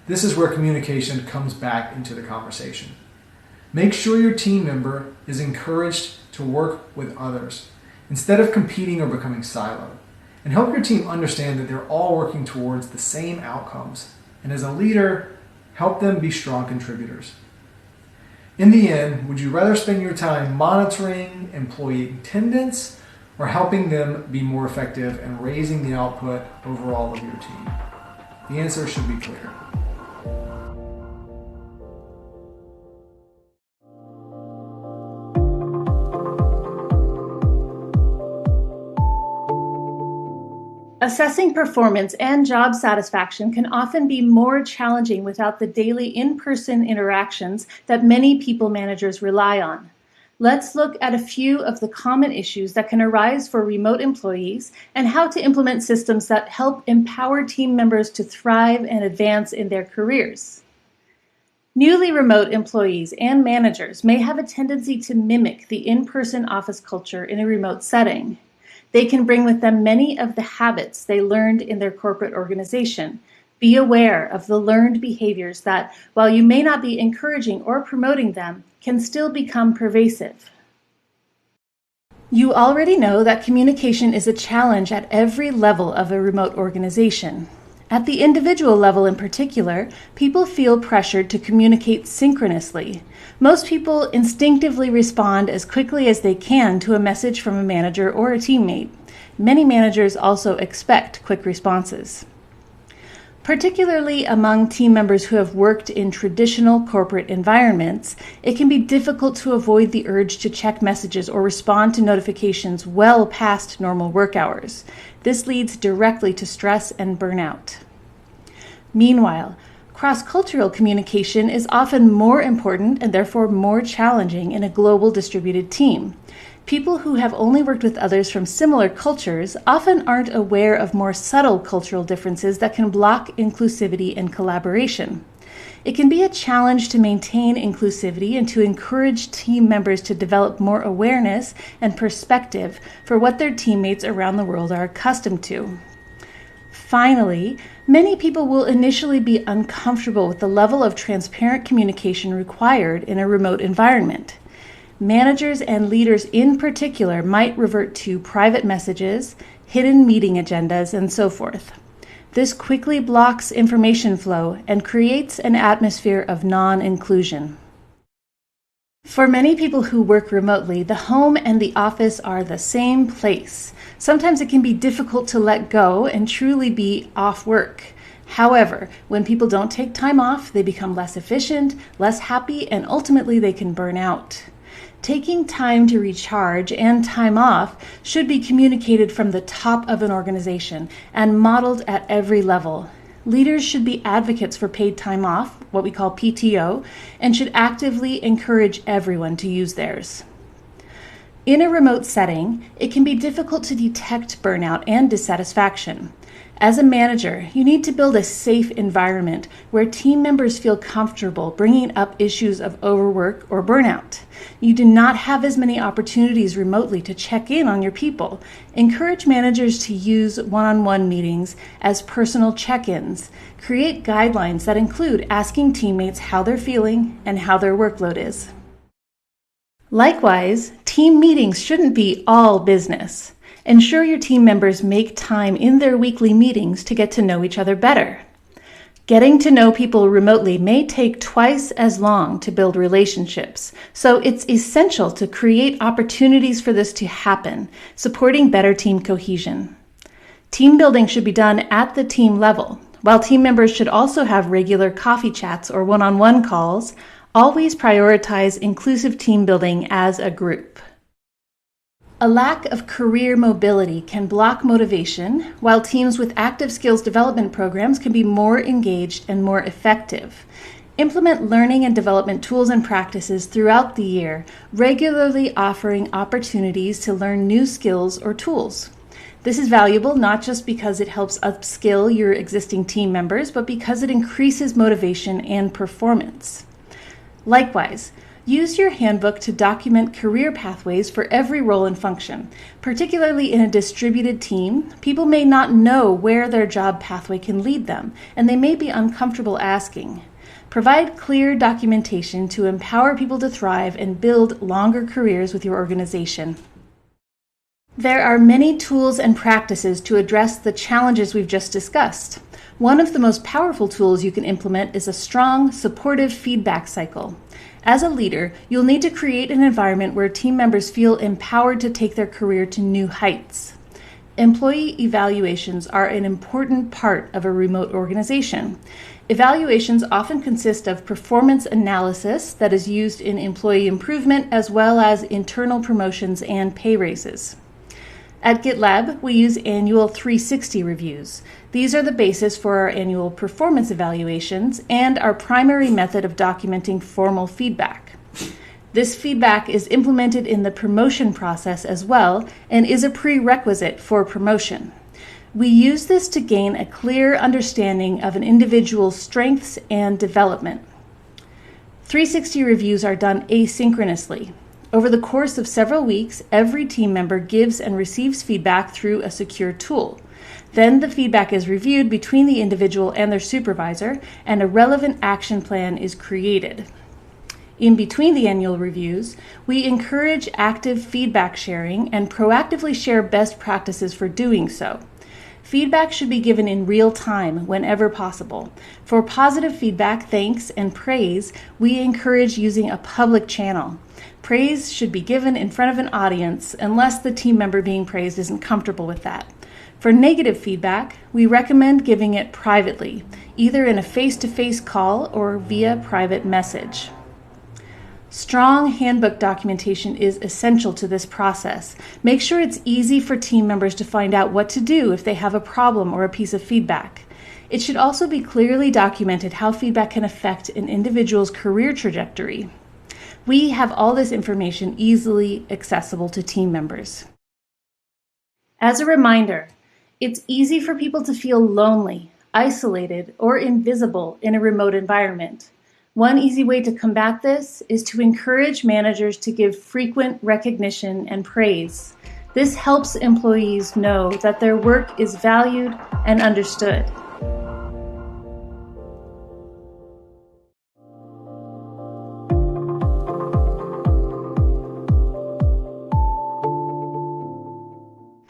This is where communication comes back into the conversation. Make sure your team member is encouraged to work with others instead of competing or becoming siloed. And help your team understand that they're all working towards the same outcomes. And as a leader, help them be strong contributors. In the end, would you rather spend your time monitoring employee attendance or helping them be more effective and raising the output overall of your team? The answer should be clear. Assessing performance and job satisfaction can often be more challenging without the daily in-person interactions that many people managers rely on. Let's look at a few of the common issues that can arise for remote employees and how to implement systems that help empower team members to thrive and advance in their careers. Newly remote employees and managers may have a tendency to mimic the in-person office culture in a remote setting. They can bring with them many of the habits they learned in their corporate organization. Be aware of the learned behaviors that, while you may not be encouraging or promoting them, can still become pervasive. You already know that communication is a challenge at every level of a remote organization. At the individual level in particular, people feel pressured to communicate synchronously. Most people instinctively respond as quickly as they can to a message from a manager or a teammate. Many managers also expect quick responses. Particularly among team members who have worked in traditional corporate environments, it can be difficult to avoid the urge to check messages or respond to notifications well past normal work hours. This leads directly to stress and burnout. Meanwhile, cross-cultural communication is often more important and therefore more challenging in a global distributed team. People who have only worked with others from similar cultures often aren't aware of more subtle cultural differences that can block inclusivity and collaboration. It can be a challenge to maintain inclusivity and to encourage team members to develop more awareness and perspective for what their teammates around the world are accustomed to. Finally, many people will initially be uncomfortable with the level of transparent communication required in a remote environment. Managers and leaders in particular might revert to private messages, hidden meeting agendas, and so forth. This quickly blocks information flow and creates an atmosphere of non-inclusion. For many people who work remotely, the home and the office are the same place. Sometimes it can be difficult to let go and truly be off work. However, when people don't take time off, they become less efficient, less happy, and ultimately they can burn out. Taking time to recharge and time off should be communicated from the top of an organization and modeled at every level. Leaders should be advocates for paid time off, what we call PTO, and should actively encourage everyone to use theirs. In a remote setting, it can be difficult to detect burnout and dissatisfaction. As a manager, you need to build a safe environment where team members feel comfortable bringing up issues of overwork or burnout. You do not have as many opportunities remotely to check in on your people. Encourage managers to use one-on-one meetings as personal check-ins. Create guidelines that include asking teammates how they're feeling and how their workload is. Likewise, team meetings shouldn't be all business. Ensure your team members make time in their weekly meetings to get to know each other better. Getting to know people remotely may take twice as long to build relationships, so it's essential to create opportunities for this to happen, supporting better team cohesion. Team building should be done at the team level. While team members should also have regular coffee chats or one-on-one calls, always prioritize inclusive team building as a group. A lack of career mobility can block motivation, while teams with active skills development programs can be more engaged and more effective. Implement learning and development tools and practices throughout the year, regularly offering opportunities to learn new skills or tools. This is valuable not just because it helps upskill your existing team members, but because it increases motivation and performance. Likewise, use your handbook to document career pathways for every role and function. Particularly in a distributed team, people may not know where their job pathway can lead them, and they may be uncomfortable asking. Provide clear documentation to empower people to thrive and build longer careers with your organization. There are many tools and practices to address the challenges we've just discussed. One of the most powerful tools you can implement is a strong, supportive feedback cycle. As a leader, you'll need to create an environment where team members feel empowered to take their career to new heights. Employee evaluations are an important part of a remote organization. Evaluations often consist of performance analysis that is used in employee improvement as well as internal promotions and pay raises. At GitLab, we use annual 360 reviews. These are the basis for our annual performance evaluations and our primary method of documenting formal feedback. This feedback is implemented in the promotion process as well and is a prerequisite for promotion. We use this to gain a clear understanding of an individual's strengths and development. 360 reviews are done asynchronously. Over the course of several weeks, every team member gives and receives feedback through a secure tool. Then the feedback is reviewed between the individual and their supervisor, and a relevant action plan is created. In between the annual reviews, we encourage active feedback sharing and proactively share best practices for doing so. Feedback should be given in real time whenever possible. For positive feedback, thanks, and praise, we encourage using a public channel. Praise should be given in front of an audience unless the team member being praised isn't comfortable with that. For negative feedback, we recommend giving it privately, either in a face-to-face call or via private message. Strong handbook documentation is essential to this process. Make sure it's easy for team members to find out what to do if they have a problem or a piece of feedback. It should also be clearly documented how feedback can affect an individual's career trajectory. We have all this information easily accessible to team members. As a reminder, it's easy for people to feel lonely, isolated, or invisible in a remote environment. One easy way to combat this is to encourage managers to give frequent recognition and praise. This helps employees know that their work is valued and understood.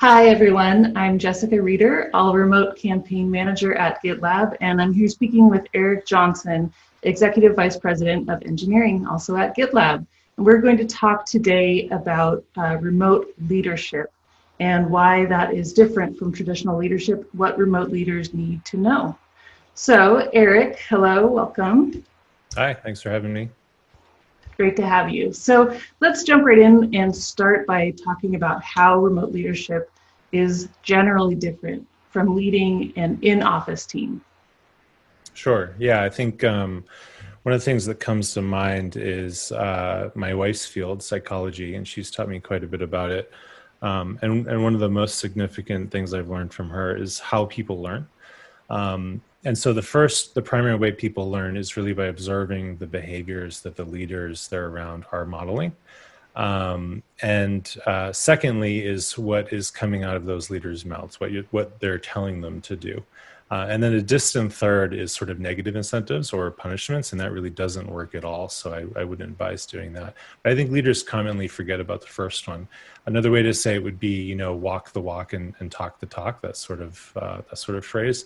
Hi, everyone. I'm Jessica Reeder, All Remote Campaign Manager at GitLab, and I'm here speaking with Eric Johnson, Executive Vice President of Engineering, also at GitLab. And we're going to talk today about remote leadership and why that is different from traditional leadership, what remote leaders need to know. So, Eric, hello, welcome. Hi, thanks for having me. Great to have you. So let's jump right in and start by talking about how remote leadership is generally different from leading an in-office team. Sure. Yeah, I think one of the things that comes to mind is my wife's field, psychology, and she's taught me quite a bit about it. And one of the most significant things I've learned from her is how people learn. And so the primary way people learn is really by observing the behaviors that the leaders they're around are modeling. And secondly is what is coming out of those leaders' mouths, what they're telling them to do. And then a distant third is sort of negative incentives or punishments, and that really doesn't work at all. So I wouldn't advise doing that. But I think leaders commonly forget about the first one. Another way to say it would be, walk the walk and talk the talk. That sort of phrase.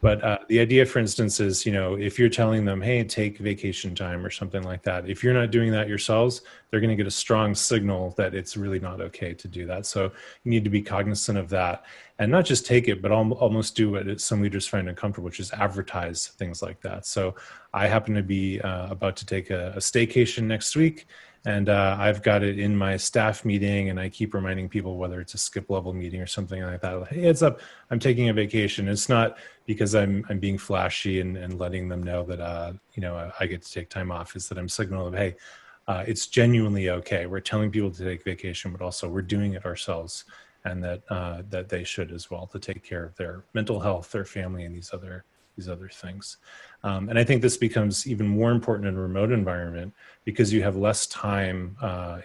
But the idea, for instance, is, if you're telling them, hey, take vacation time or something like that, if you're not doing that yourselves, they're going to get a strong signal that it's really not okay to do that. So you need to be cognizant of that and not just take it, but almost do what some leaders find uncomfortable, which is advertise things like that. So I happen to be about to take a staycation next week. And I've got it in my staff meeting, and I keep reminding people, whether it's a skip level meeting or something like that, hey, heads up, I'm taking a vacation. It's not because I'm being flashy and letting them know that I get to take time off. Is that I'm signaling, hey, it's genuinely okay. We're telling people to take vacation, but also we're doing it ourselves, and that they should as well, to take care of their mental health, their family, and these other things. And I think this becomes even more important in a remote environment because you have less time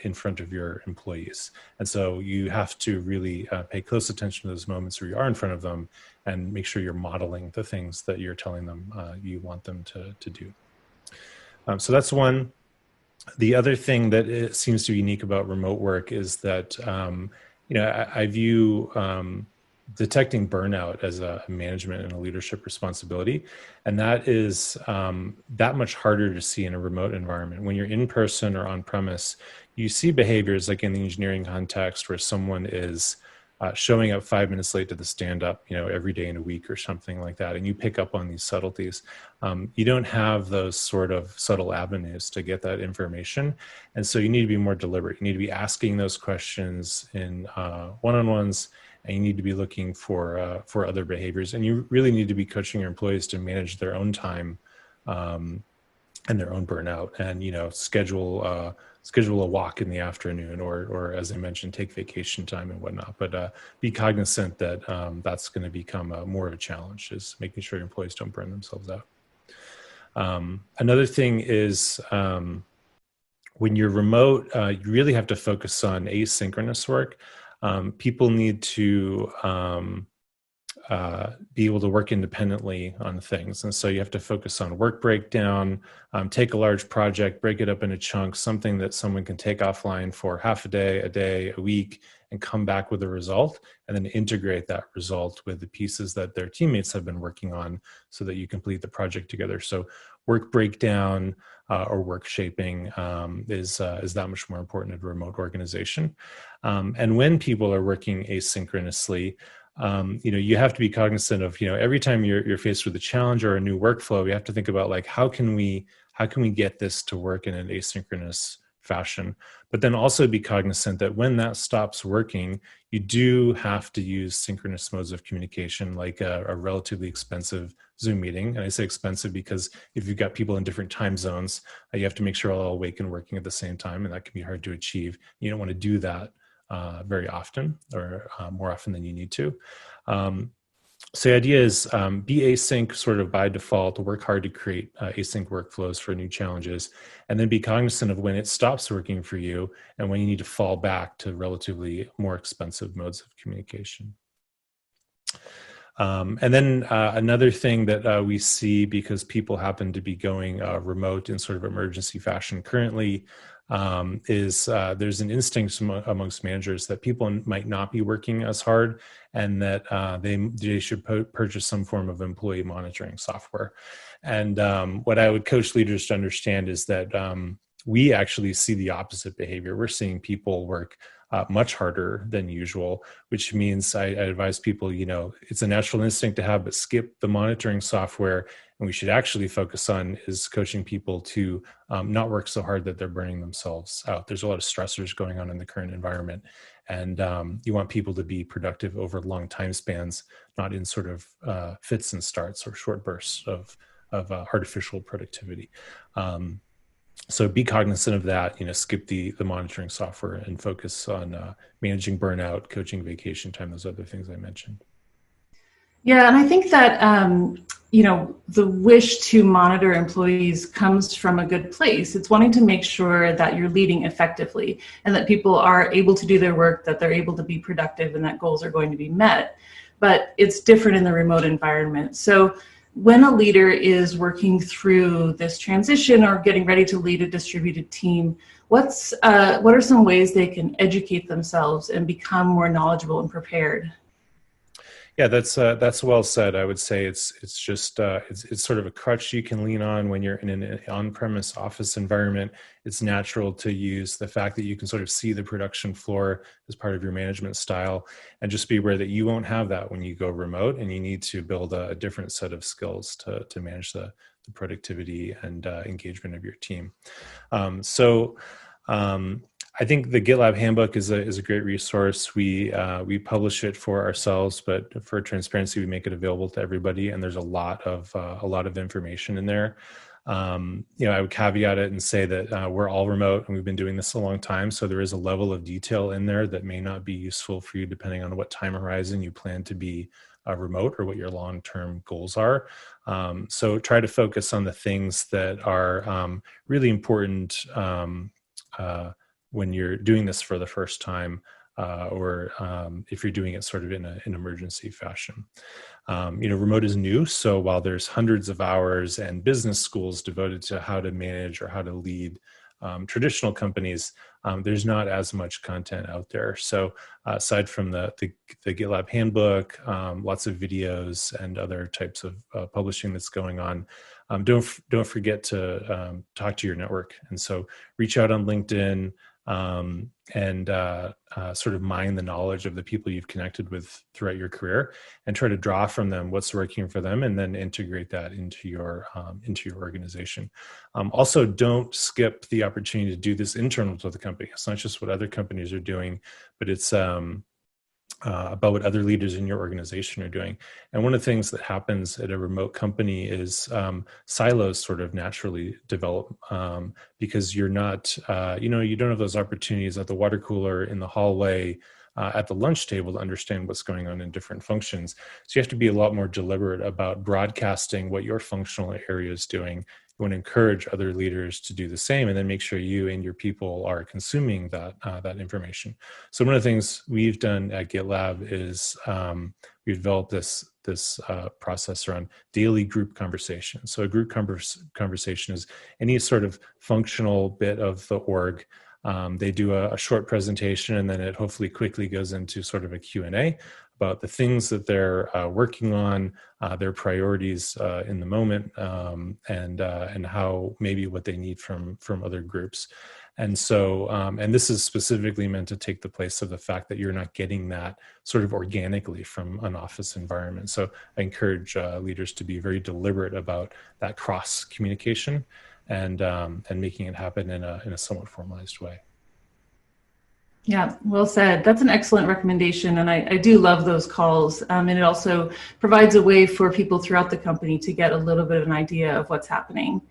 in front of your employees. And so you have to really pay close attention to those moments where you are in front of them and make sure you're modeling the things that you're telling them you want them to do. So that's one. The other thing that it seems to be unique about remote work is that, I view detecting burnout as a management and a leadership responsibility. And that is that much harder to see in a remote environment. When you're in person or on premise, you see behaviors like in the engineering context where someone is showing up 5 minutes late to the stand-up, every day in a week or something like that. And you pick up on these subtleties. You don't have those sort of subtle avenues to get that information. And so you need to be more deliberate. You need to be asking those questions in one-on-ones, and you need to be looking for other behaviors. And you really need to be coaching your employees to manage their own time and their own burnout, and schedule a walk in the afternoon, or as I mentioned, take vacation time and whatnot. But be cognizant that that's going to become more of a challenge, is making sure your employees don't burn themselves out. Another thing is when you're remote, you really have to focus on asynchronous work. People need to be able to work independently on things. And so you have to focus on work breakdown, take a large project, break it up into chunks, something that someone can take offline for half a day, a week, and come back with a result, and then integrate that result with the pieces that their teammates have been working on so that you complete the project together. So work breakdown or work shaping is that much more important in a remote organization. And when people are working asynchronously, you have to be cognizant of, every time you're faced with a challenge or a new workflow, you have to think about, like, how can we get this to work in an asynchronous fashion? But then also be cognizant that when that stops working, you do have to use synchronous modes of communication, like a relatively expensive Zoom meeting. And I say expensive because if you've got people in different time zones, you have to make sure all awake and working at the same time, and that can be hard to achieve. You don't want to do that very often, or more often than you need to. So the idea is be async sort of by default, work hard to create async workflows for new challenges, and then be cognizant of when it stops working for you and when you need to fall back to relatively more expensive modes of communication. And then another thing that we see, because people happen to be going remote in sort of emergency fashion currently, is there's an instinct amongst managers that people might not be working as hard, and that they should purchase some form of employee monitoring software. And what I would coach leaders to understand is that we actually see the opposite behavior. We're seeing people work much harder than usual, which means I advise people, it's a natural instinct to have, but skip the monitoring software and we should actually focus on is coaching people to not work so hard that they're burning themselves out. There's a lot of stressors going on in the current environment, and you want people to be productive over long time spans, not in sort of fits and starts or short bursts of artificial productivity. So be cognizant of that, skip the monitoring software and focus on managing burnout, coaching vacation time, those other things I mentioned. Yeah, and I think that, the wish to monitor employees comes from a good place. It's wanting to make sure that you're leading effectively and that people are able to do their work, that they're able to be productive, and that goals are going to be met. But it's different in the remote environment. So when a leader is working through this transition or getting ready to lead a distributed team, what are some ways they can educate themselves and become more knowledgeable and prepared? Yeah, that's well said. I would say it's just it's sort of a crutch you can lean on when you're in an on-premise office environment. It's natural to use the fact that you can sort of see the production floor as part of your management style, and just be aware that you won't have that when you go remote, and you need to build a different set of skills to manage the productivity and engagement of your team. I think the GitLab handbook is a great resource. We publish it for ourselves, but for transparency, we make it available to everybody. And there's a lot of information in there. I would caveat it and say that we're all remote and we've been doing this a long time. So there is a level of detail in there that may not be useful for you depending on what time horizon you plan to be remote or what your long-term goals are. So try to focus on the things that are really important when you're doing this for the first time, or if you're doing it sort of in an emergency fashion. Remote is new, so while there's hundreds of hours and business schools devoted to how to manage or how to lead traditional companies, there's not as much content out there. So aside from the GitLab handbook, lots of videos and other types of publishing that's going on, don't forget to talk to your network. And so reach out on LinkedIn, and sort of mine the knowledge of the people you've connected with throughout your career, and try to draw from them what's working for them, and then integrate that into your organization. Also, don't skip the opportunity to do this internal to the company. It's not just what other companies are doing, but it's about what other leaders in your organization are doing. And one of the things that happens at a remote company is silos sort of naturally develop, because you're not, you don't have those opportunities at the water cooler, in the hallway, at the lunch table to understand what's going on in different functions. So you have to be a lot more deliberate about broadcasting what your functional area is doing. You want to encourage other leaders to do the same, and then make sure you and your people are consuming that information. So one of the things we've done at GitLab is we've developed this process around daily group conversation. So a group conversation is any sort of functional bit of the org. They do a short presentation, and then it hopefully quickly goes into sort of a Q&A about the things that they're working on, their priorities in the moment, and how maybe what they need from other groups. And so, and this is specifically meant to take the place of the fact that you're not getting that sort of organically from an office environment. So I encourage leaders to be very deliberate about that cross communication, and making it happen in a somewhat formalized way. Yeah, well said. That's an excellent recommendation. And I do love those calls. And it also provides a way for people throughout the company to get a little bit of an idea of what's happening.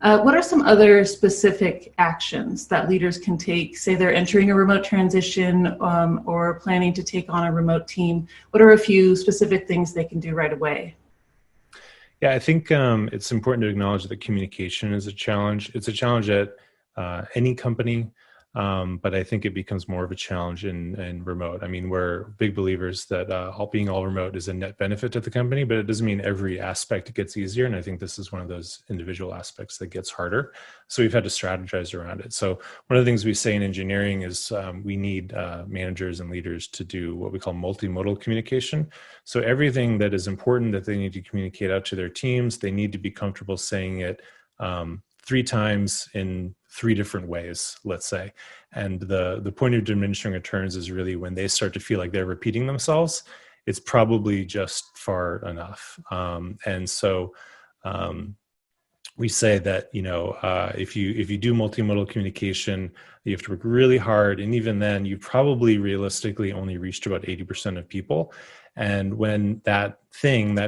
What are some other specific actions that leaders can take? Say they're entering a remote transition, or planning to take on a remote team. What are a few specific things they can do right away? Yeah, I think it's important to acknowledge that communication is a challenge. It's a challenge at any company, but I think it becomes more of a challenge in remote. I mean, we're big believers that being all remote is a net benefit to the company, but it doesn't mean every aspect gets easier. And I think this is one of those individual aspects that gets harder. So we've had to strategize around it. So one of the things we say in engineering is we need managers and leaders to do what we call multimodal communication. So everything that is important that they need to communicate out to their teams, they need to be comfortable saying it 3 times in 3 different ways, let's say. And the point of diminishing returns is really when they start to feel like they're repeating themselves, it's probably just far enough. And so We say that if you do multimodal communication, you have to work really hard, and even then, you probably realistically only reached about 80% of people. And when that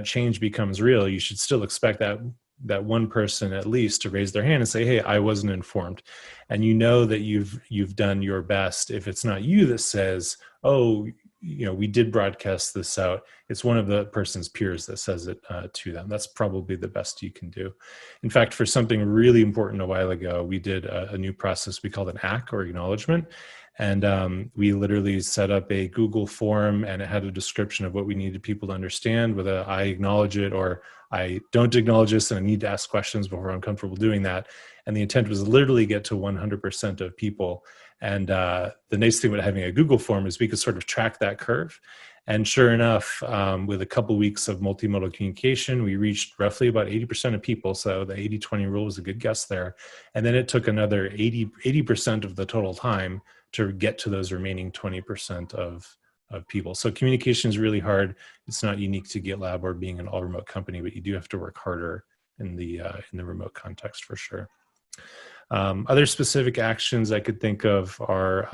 change becomes real, you should still expect that one person at least to raise their hand and say, "Hey, I wasn't informed," and you know that you've done your best. If it's not you that says, "Oh, we did broadcast this out," it's one of the person's peers that says it to them. That's probably the best you can do. In fact, for something really important a while ago, we did a new process we called an ACK, or acknowledgement. And we literally set up a Google form, and it had a description of what we needed people to understand, whether I acknowledge it or I don't acknowledge this and I need to ask questions before I'm comfortable doing that. And the intent was literally get to 100% of people. And the nice thing about having a Google form is we could sort of track that curve. And sure enough, with a couple weeks of multimodal communication, we reached roughly about 80% of people. So the 80-20 rule was a good guess there. And then it took another 80% of the total time to get to those remaining 20% of people. So communication is really hard. It's not unique to GitLab or being an all remote company, but you do have to work harder in the remote context for sure. Other specific actions I could think of are,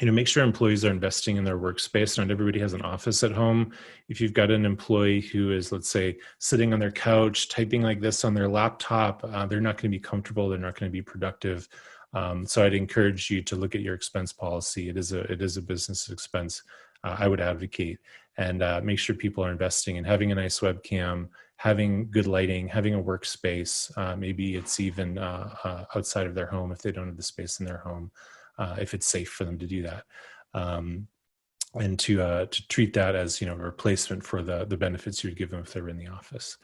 make sure employees are investing in their workspace. Not everybody has an office at home. If you've got an employee who is, let's say, sitting on their couch, typing like this on their laptop, they're not going to be comfortable. They're not going to be productive. So I'd encourage you to look at your expense policy. It is a business expense. I would advocate, and make sure people are investing in having a nice webcam, having good lighting, having a workspace. Maybe it's even outside of their home if they don't have the space in their home, if it's safe for them to do that. And to treat that as a replacement for the benefits you'd give them if they were in the office.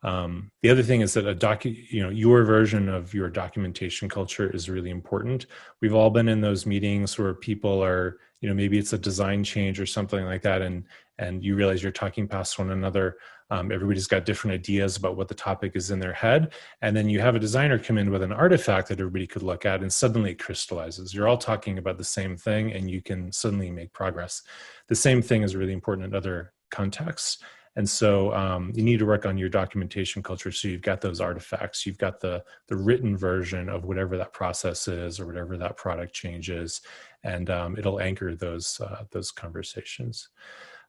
The other thing is that your version of your documentation culture is really important. We've all been in those meetings where people are, maybe it's a design change or something like that, and you realize you're talking past one another. Everybody's got different ideas about what the topic is in their head, and then you have a designer come in with an artifact that everybody could look at, and suddenly it crystallizes. You're all talking about the same thing, and you can suddenly make progress. The same thing is really important in other contexts. And so you need to work on your documentation culture. So you've got those artifacts, you've got the written version of whatever that process is or whatever that product change is, and it'll anchor those conversations.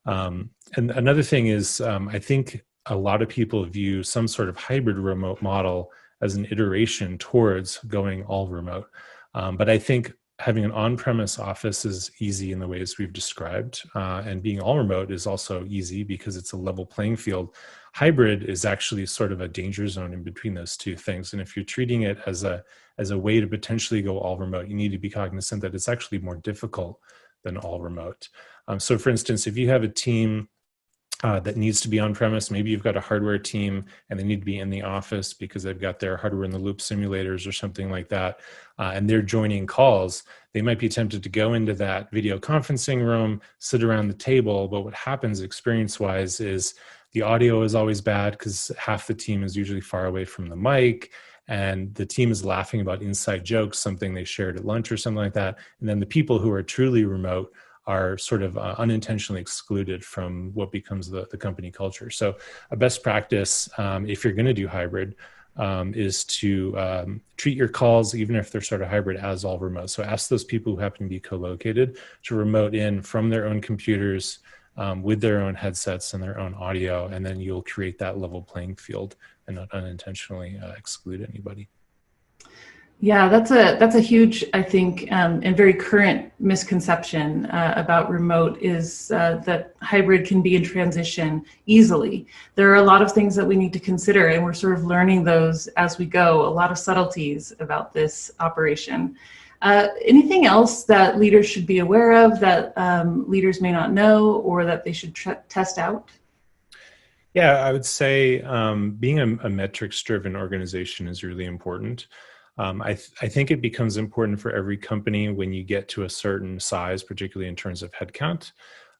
And another thing is, I think a lot of people view some sort of hybrid remote model as an iteration towards going all remote. But I think having an on-premise office is easy in the ways we've described, and being all remote is also easy because it's a level playing field. Hybrid is actually sort of a danger zone in between those two things. And if you're treating it as a way to potentially go all remote, you need to be cognizant that it's actually more difficult than all remote. So for instance, if you have a team that needs to be on premise, maybe you've got a hardware team and they need to be in the office because they've got their hardware in the loop simulators or something like that, and they're joining calls, they might be tempted to go into that video conferencing room, sit around the table, but what happens experience-wise is the audio is always bad because half the team is usually far away from the mic, and the team is laughing about inside jokes, something they shared at lunch or something like that, and then the people who are truly remote are sort of unintentionally excluded from what becomes the company culture. So a best practice, if you're going to do hybrid, is to treat your calls, even if they're sort of hybrid, as all remote. So ask those people who happen to be co-located to remote in from their own computers with their own headsets and their own audio, and then you'll create that level playing field and not unintentionally exclude anybody. Yeah, that's a huge, I think, and very current misconception about remote is that hybrid can be in transition easily. There are a lot of things that we need to consider, and we're sort of learning those as we go, a lot of subtleties about this operation. Anything else that leaders should be aware of that leaders may not know or that they should test out? Yeah, I would say being a metrics-driven organization is really important. I think it becomes important for every company when you get to a certain size, particularly in terms of headcount.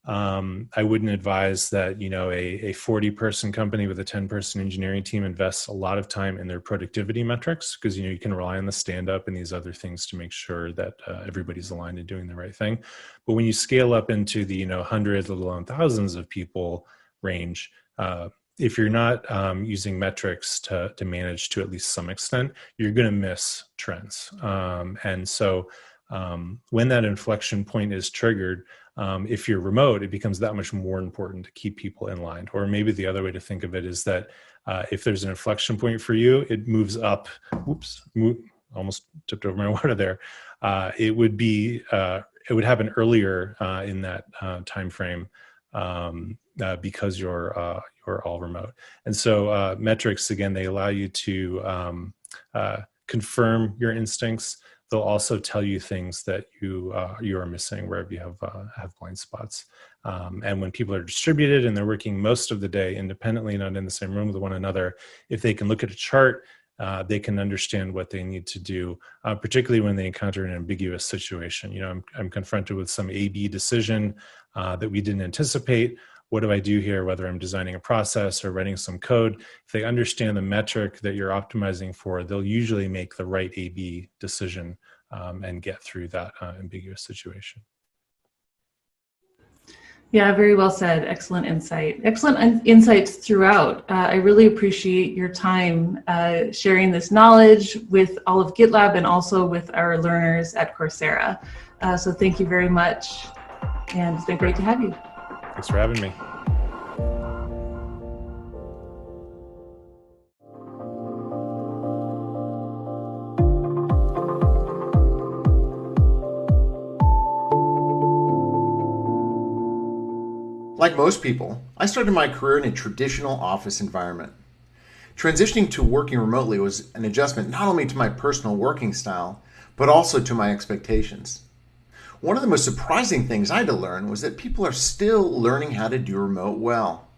I wouldn't advise that, a 40-person company with a 10-person engineering team invests a lot of time in their productivity metrics because, you can rely on the stand-up and these other things to make sure that everybody's aligned and doing the right thing. But when you scale up into the, hundreds, let alone thousands of people range, if you're not using metrics to manage to at least some extent, you're going to miss trends. And so when that inflection point is triggered, if you're remote, it becomes that much more important to keep people in line. Or maybe the other way to think of it is that if there's an inflection point for you, it moves up. Almost tipped over my water there. It would happen earlier in that time frame because you're all remote. And so metrics, again, they allow you to confirm your instincts. They'll also tell you things that you are missing wherever you have blind spots. And when people are distributed and they're working most of the day independently, not in the same room with one another, if they can look at a chart, they can understand what they need to do, particularly when they encounter an ambiguous situation. You know, I'm confronted with some A/B decision that we didn't anticipate. What do I do here, whether I'm designing a process or writing some code? If they understand the metric that you're optimizing for, they'll usually make the right A/B decision and get through that ambiguous situation. Yeah, very well said. Excellent insight. Excellent insights throughout. I really appreciate your time sharing this knowledge with all of GitLab and also with our learners at Coursera. So thank you very much. And it's been great to have you. Thanks for having me. Like most people, I started my career in a traditional office environment. Transitioning to working remotely was an adjustment not only to my personal working style, but also to my expectations. One of the most surprising things I had to learn was that people are still learning how to do remote well.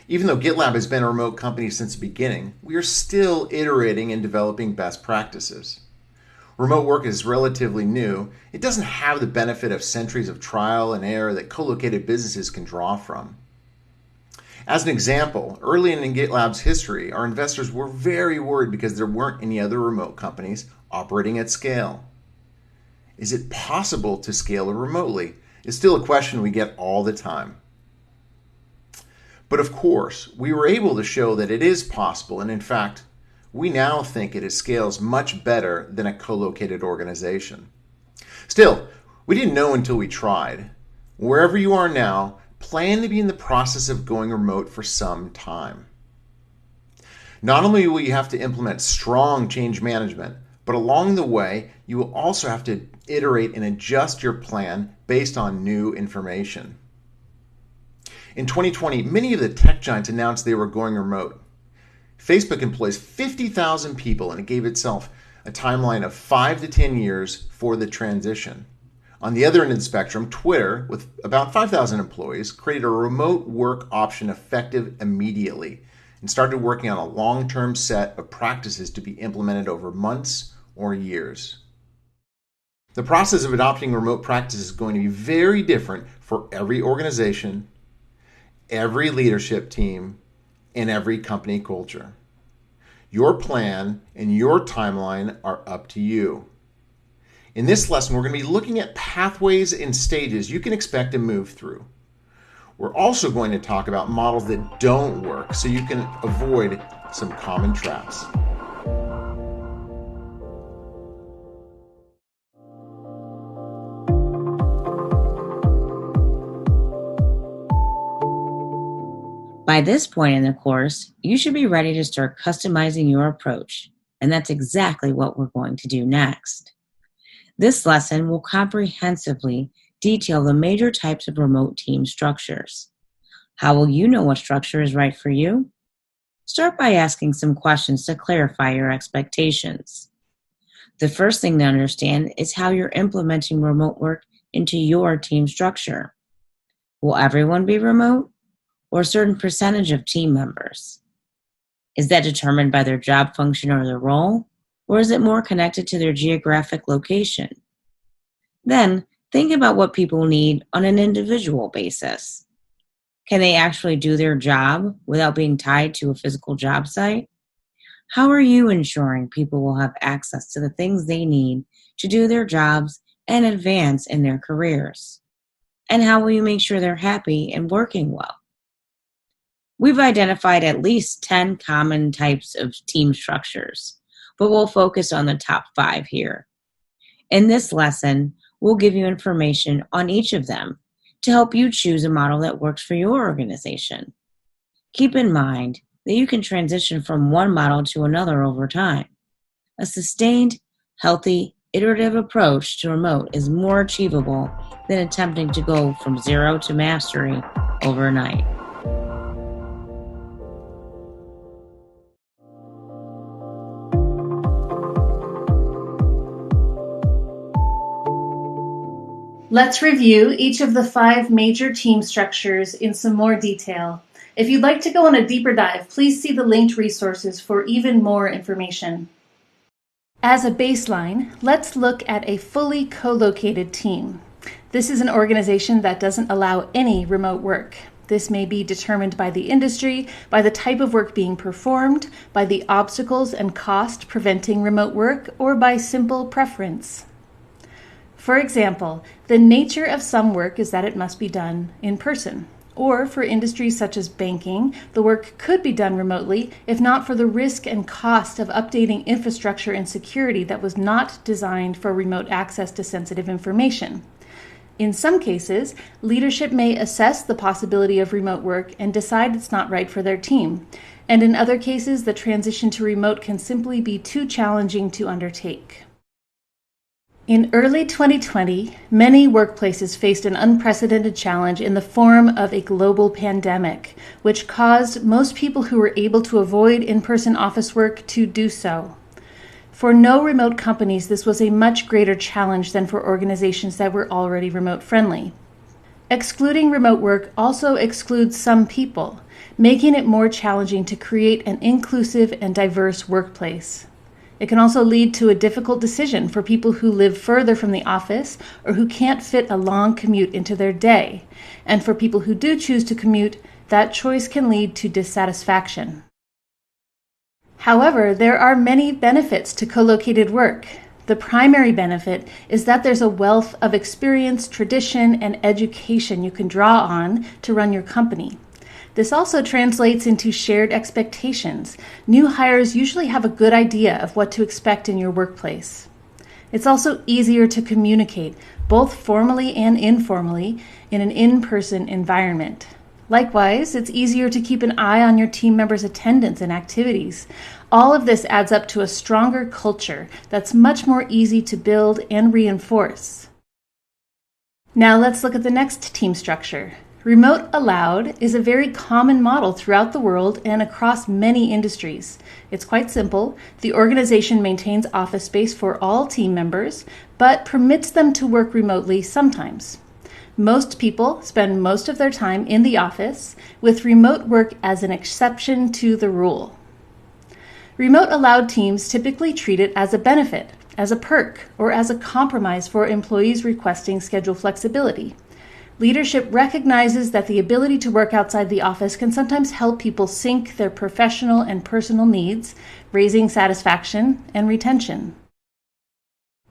Even though GitLab has been a remote company since the beginning, we are still iterating and developing best practices. Remote work is relatively new. It doesn't have the benefit of centuries of trial and error that co-located businesses can draw from. As an example, early in GitLab's history, our investors were very worried because there weren't any other remote companies operating at scale. Is it possible to scale remotely? It's still a question we get all the time. But of course, we were able to show that it is possible, and in fact, we now think it scales much better than a co-located organization. Still, we didn't know until we tried. Wherever you are now, plan to be in the process of going remote for some time. Not only will you have to implement strong change management, but along the way, you will also have to iterate and adjust your plan based on new information. In 2020, many of the tech giants announced they were going remote. Facebook employs 50,000 people and it gave itself a timeline of 5 to 10 years for the transition. On the other end of the spectrum, Twitter, with about 5,000 employees, created a remote work option effective immediately and started working on a long-term set of practices to be implemented over months or years. The process of adopting remote practices is going to be very different for every organization, every leadership team, and every company culture. Your plan and your timeline are up to you. In this lesson, we're going to be looking at pathways and stages you can expect to move through. We're also going to talk about models that don't work so you can avoid some common traps. By this point in the course, you should be ready to start customizing your approach, and that's exactly what we're going to do next. This lesson will comprehensively detail the major types of remote team structures. How will you know what structure is right for you? Start by asking some questions to clarify your expectations. The first thing to understand is how you're implementing remote work into your team structure. Will everyone be remote, or a certain percentage of team members? Is that determined by their job function or their role, or is it more connected to their geographic location? Then, think about what people need on an individual basis. Can they actually do their job without being tied to a physical job site? How are you ensuring people will have access to the things they need to do their jobs and advance in their careers? And how will you make sure they're happy and working well? We've identified at least 10 common types of team structures, but we'll focus on the top 5 here. In this lesson, we'll give you information on each of them to help you choose a model that works for your organization. Keep in mind that you can transition from one model to another over time. A sustained, healthy, iterative approach to remote is more achievable than attempting to go from zero to mastery overnight. Let's review each of the 5 major team structures in some more detail. If you'd like to go on a deeper dive, please see the linked resources for even more information. As a baseline, let's look at a fully co-located team. This is an organization that doesn't allow any remote work. This may be determined by the industry, by the type of work being performed, by the obstacles and cost preventing remote work, or by simple preference. For example, the nature of some work is that it must be done in person. Or for industries such as banking, the work could be done remotely, if not for the risk and cost of updating infrastructure and security that was not designed for remote access to sensitive information. In some cases, leadership may assess the possibility of remote work and decide it's not right for their team. And in other cases, the transition to remote can simply be too challenging to undertake. In early 2020, many workplaces faced an unprecedented challenge in the form of a global pandemic, which caused most people who were able to avoid in-person office work to do so. For no remote companies, this was a much greater challenge than for organizations that were already remote friendly. Excluding remote work also excludes some people, making it more challenging to create an inclusive and diverse workplace. It can also lead to a difficult decision for people who live further from the office or who can't fit a long commute into their day. And for people who do choose to commute, that choice can lead to dissatisfaction. However, there are many benefits to co-located work. The primary benefit is that there's a wealth of experience, tradition, and education you can draw on to run your company. This also translates into shared expectations. New hires usually have a good idea of what to expect in your workplace. It's also easier to communicate, both formally and informally, in an in-person environment. Likewise, it's easier to keep an eye on your team members' attendance and activities. All of this adds up to a stronger culture that's much more easy to build and reinforce. Now let's look at the next team structure. Remote allowed is a very common model throughout the world and across many industries. It's quite simple. The organization maintains office space for all team members, but permits them to work remotely sometimes. Most people spend most of their time in the office, with remote work as an exception to the rule. Remote allowed teams typically treat it as a benefit, as a perk, or as a compromise for employees requesting schedule flexibility. Leadership recognizes that the ability to work outside the office can sometimes help people sync their professional and personal needs, raising satisfaction and retention.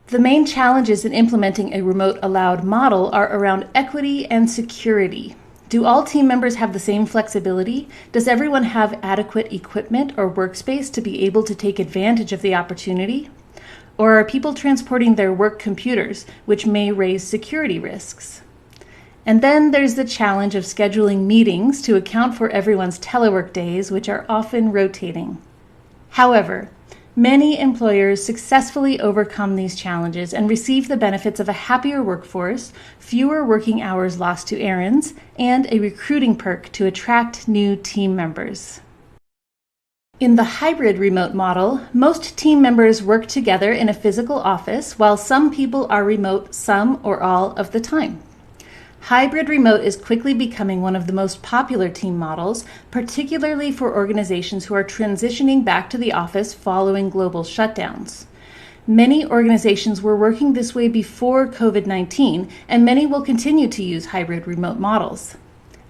The main challenges in implementing a remote allowed model are around equity and security. Do all team members have the same flexibility? Does everyone have adequate equipment or workspace to be able to take advantage of the opportunity? Or are people transporting their work computers, which may raise security risks? And then there's the challenge of scheduling meetings to account for everyone's telework days, which are often rotating. However, many employers successfully overcome these challenges and receive the benefits of a happier workforce, fewer working hours lost to errands, and a recruiting perk to attract new team members. In the hybrid remote model, most team members work together in a physical office, while some people are remote some or all of the time. Hybrid remote is quickly becoming one of the most popular team models, particularly for organizations who are transitioning back to the office following global shutdowns. Many organizations were working this way before COVID-19, and many will continue to use hybrid remote models.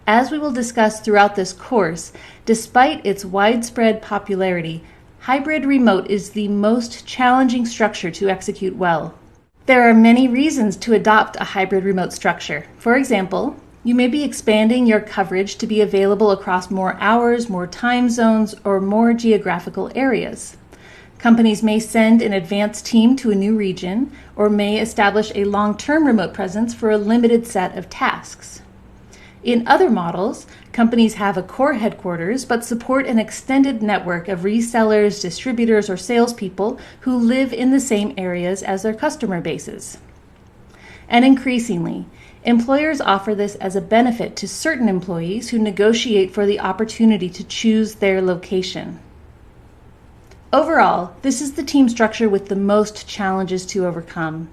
As we will discuss throughout this course, despite its widespread popularity, hybrid remote is the most challenging structure to execute well. There are many reasons to adopt a hybrid remote structure. For example, You may be expanding your coverage to be available across more hours, more time zones, or more geographical areas. Companies may send an advanced team to a new region or may establish a long-term remote presence for a limited set of tasks. In other models, companies have a core headquarters but support an extended network of resellers, distributors, or salespeople who live in the same areas as their customer bases. And increasingly, employers offer this as a benefit to certain employees who negotiate for the opportunity to choose their location. Overall, this is the team structure with the most challenges to overcome.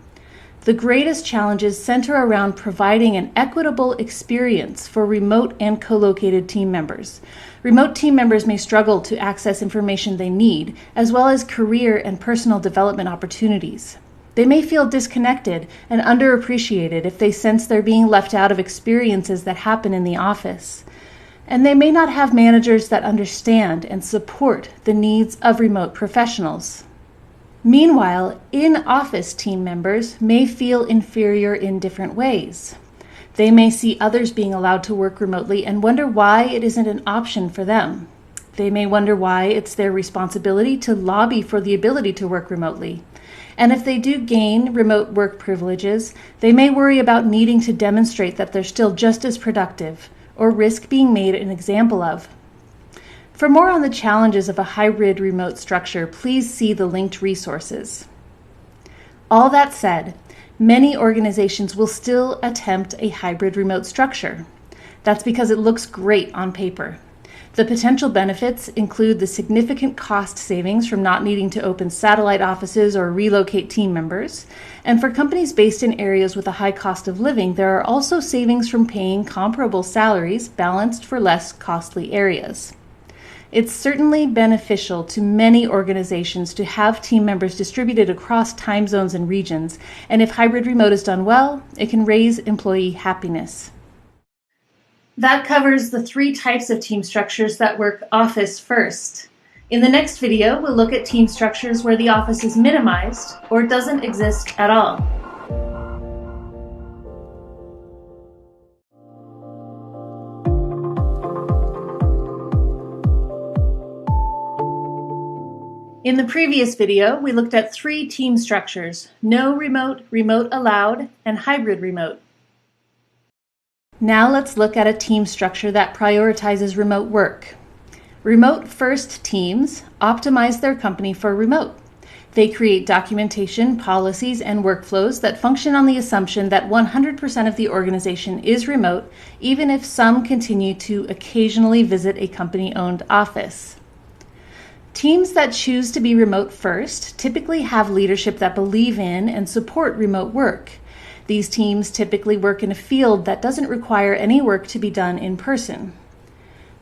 The greatest challenges center around providing an equitable experience for remote and co-located team members. Remote team members may struggle to access information they need, as well as career and personal development opportunities. They may feel disconnected and underappreciated if they sense they're being left out of experiences that happen in the office. And they may not have managers that understand and support the needs of remote professionals. Meanwhile, in-office team members may feel inferior in different ways. They may see others being allowed to work remotely and wonder why it isn't an option for them. They may wonder why it's their responsibility to lobby for the ability to work remotely. And if they do gain remote work privileges, they may worry about needing to demonstrate that they're still just as productive, or risk being made an example of. For more on the challenges of a hybrid remote structure, please see the linked resources. All that said, many organizations will still attempt a hybrid remote structure. That's because it looks great on paper. The potential benefits include the significant cost savings from not needing to open satellite offices or relocate team members. And for companies based in areas with a high cost of living, there are also savings from paying comparable salaries balanced for less costly areas. It's certainly beneficial to many organizations to have team members distributed across time zones and regions, and if hybrid remote is done well, it can raise employee happiness. That covers the 3 types of team structures that work office first. In the next video, we'll look at team structures where the office is minimized or doesn't exist at all. In the previous video, we looked at 3 team structures: no remote, remote allowed, and hybrid remote. Now let's look at a team structure that prioritizes remote work. Remote-first teams optimize their company for remote. They create documentation, policies, and workflows that function on the assumption that 100% of the organization is remote, even if some continue to occasionally visit a company-owned office. Teams that choose to be remote first typically have leadership that believe in and support remote work. These teams typically work in a field that doesn't require any work to be done in person.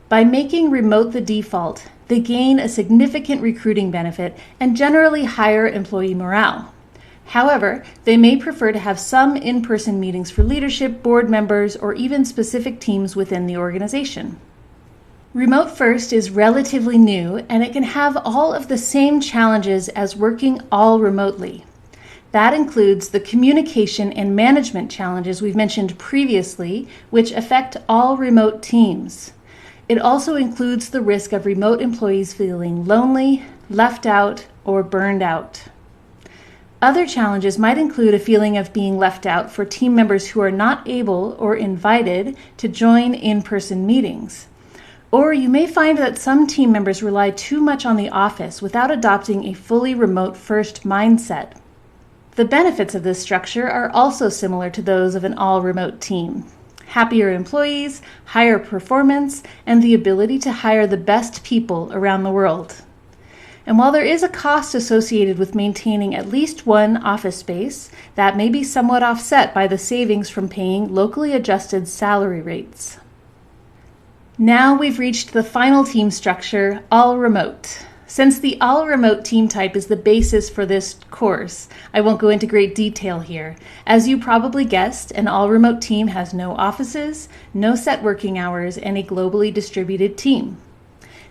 By making remote the default, they gain a significant recruiting benefit and generally higher employee morale. However, they may prefer to have some in-person meetings for leadership, board members, or even specific teams within the organization. Remote first is relatively new, and it can have all of the same challenges as working all remotely. That includes the communication and management challenges we've mentioned previously, which affect all remote teams. It also includes the risk of remote employees feeling lonely, left out, or burned out. Other challenges might include a feeling of being left out for team members who are not able or invited to join in-person meetings. Or you may find that some team members rely too much on the office without adopting a fully remote-first mindset. The benefits of this structure are also similar to those of an all-remote team. Happier employees, higher performance, and the ability to hire the best people around the world. And while there is a cost associated with maintaining at least one office space, that may be somewhat offset by the savings from paying locally adjusted salary rates. Now we've reached the final team structure, all remote. Since the all-remote team type is the basis for this course, I won't go into great detail here. As you probably guessed, an all-remote team has no offices, no set working hours, and a globally distributed team.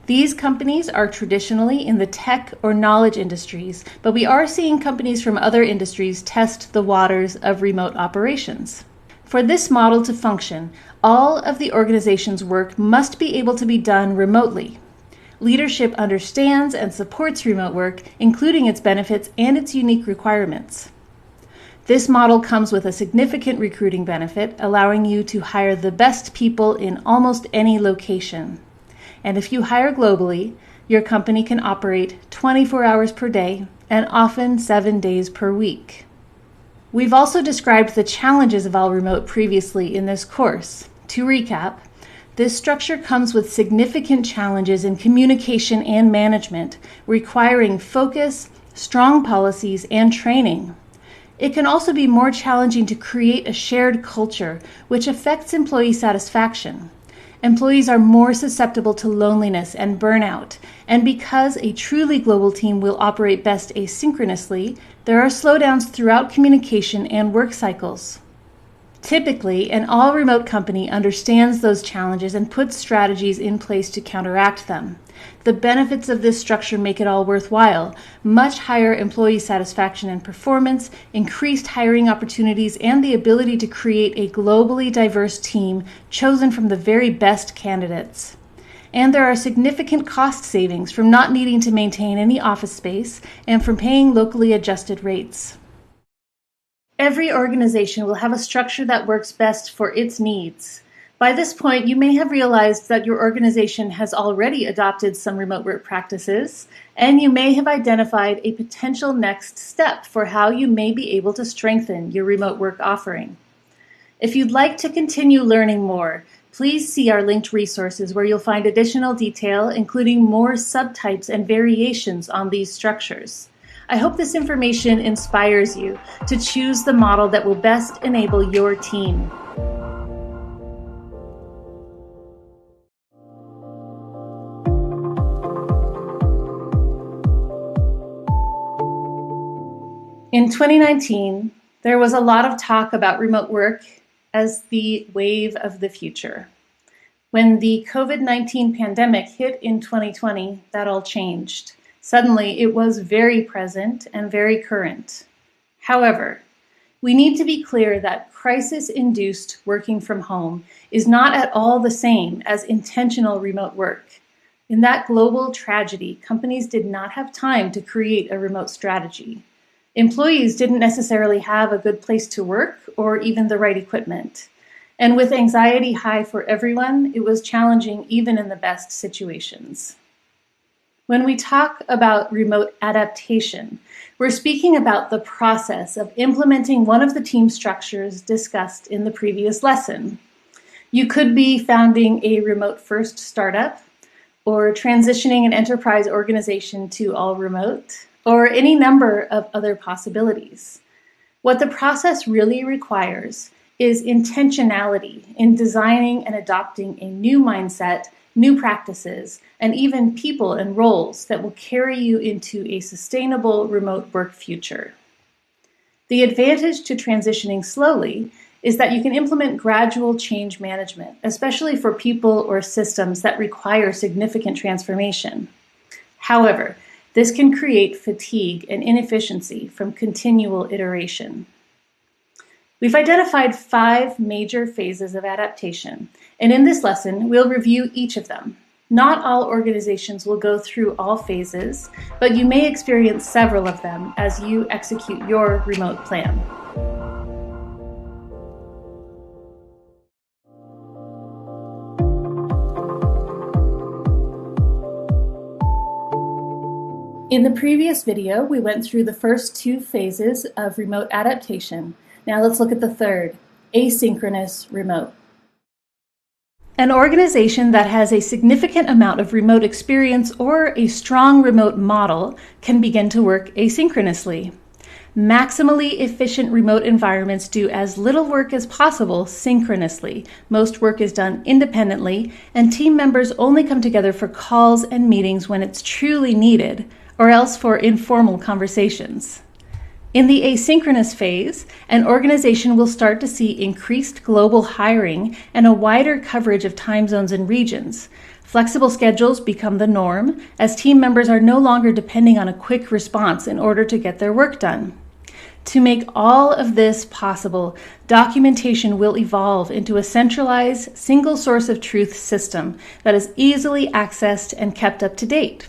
These companies are traditionally in the tech or knowledge industries, but we are seeing companies from other industries test the waters of remote operations. For this model to function, all of the organization's work must be able to be done remotely. Leadership understands and supports remote work, including its benefits and its unique requirements. This model comes with a significant recruiting benefit, allowing you to hire the best people in almost any location. And if you hire globally, your company can operate 24 hours per day and often 7 days per week. We've also described the challenges of all remote previously in this course. To recap, this structure comes with significant challenges in communication and management, requiring focus, strong policies, and training. It can also be more challenging to create a shared culture, which affects employee satisfaction. Employees are more susceptible to loneliness and burnout, and because a truly global team will operate best asynchronously, there are slowdowns throughout communication and work cycles. Typically, an all-remote company understands those challenges and puts strategies in place to counteract them. The benefits of this structure make it all worthwhile: much higher employee satisfaction and performance, increased hiring opportunities, and the ability to create a globally diverse team chosen from the very best candidates. And there are significant cost savings from not needing to maintain any office space and from paying locally adjusted rates. Every organization will have a structure that works best for its needs. By this point, you may have realized that your organization has already adopted some remote work practices, and you may have identified a potential next step for how you may be able to strengthen your remote work offering. If you'd like to continue learning more, please see our linked resources where you'll find additional detail, including more subtypes and variations on these structures. I hope this information inspires you to choose the model that will best enable your team. In 2019, there was a lot of talk about remote work as the wave of the future. When the COVID-19 pandemic hit in 2020, that all changed. Suddenly, it was very present and very current. However, we need to be clear that crisis-induced working from home is not at all the same as intentional remote work. In that global tragedy, companies did not have time to create a remote strategy. Employees didn't necessarily have a good place to work or even the right equipment. And with anxiety high for everyone, it was challenging even in the best situations. When we talk about remote adaptation, we're speaking about the process of implementing one of the team structures discussed in the previous lesson. You could be founding a remote-first startup, or transitioning an enterprise organization to all remote, or any number of other possibilities. What the process really requires is intentionality in designing and adopting a new mindset, new practices, and even people and roles that will carry you into a sustainable remote work future. The advantage to transitioning slowly is that you can implement gradual change management, especially for people or systems that require significant transformation. However, this can create fatigue and inefficiency from continual iteration. We've identified 5 major phases of adaptation, and in this lesson, we'll review each of them. Not all organizations will go through all phases, but you may experience several of them as you execute your remote plan. In the previous video, we went through the first 2 phases of remote adaptation. Now let's look at the third, asynchronous remote. An organization that has a significant amount of remote experience or a strong remote model can begin to work asynchronously. Maximally efficient remote environments do as little work as possible synchronously. Most work is done independently, and team members only come together for calls and meetings when it's truly needed, or else for informal conversations. In the asynchronous phase, an organization will start to see increased global hiring and a wider coverage of time zones and regions. Flexible schedules become the norm, as team members are no longer depending on a quick response in order to get their work done. To make all of this possible, documentation will evolve into a centralized, single source of truth system that is easily accessed and kept up to date.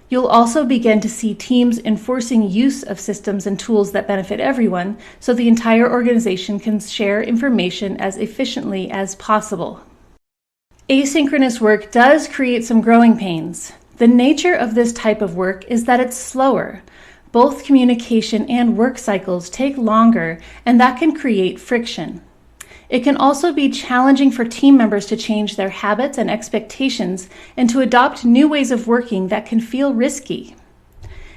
You'll also begin to see teams enforcing use of systems and tools that benefit everyone, so the entire organization can share information as efficiently as possible. Asynchronous work does create some growing pains. The nature of this type of work is that it's slower. Both communication and work cycles take longer, and that can create friction. It can also be challenging for team members to change their habits and expectations and to adopt new ways of working that can feel risky.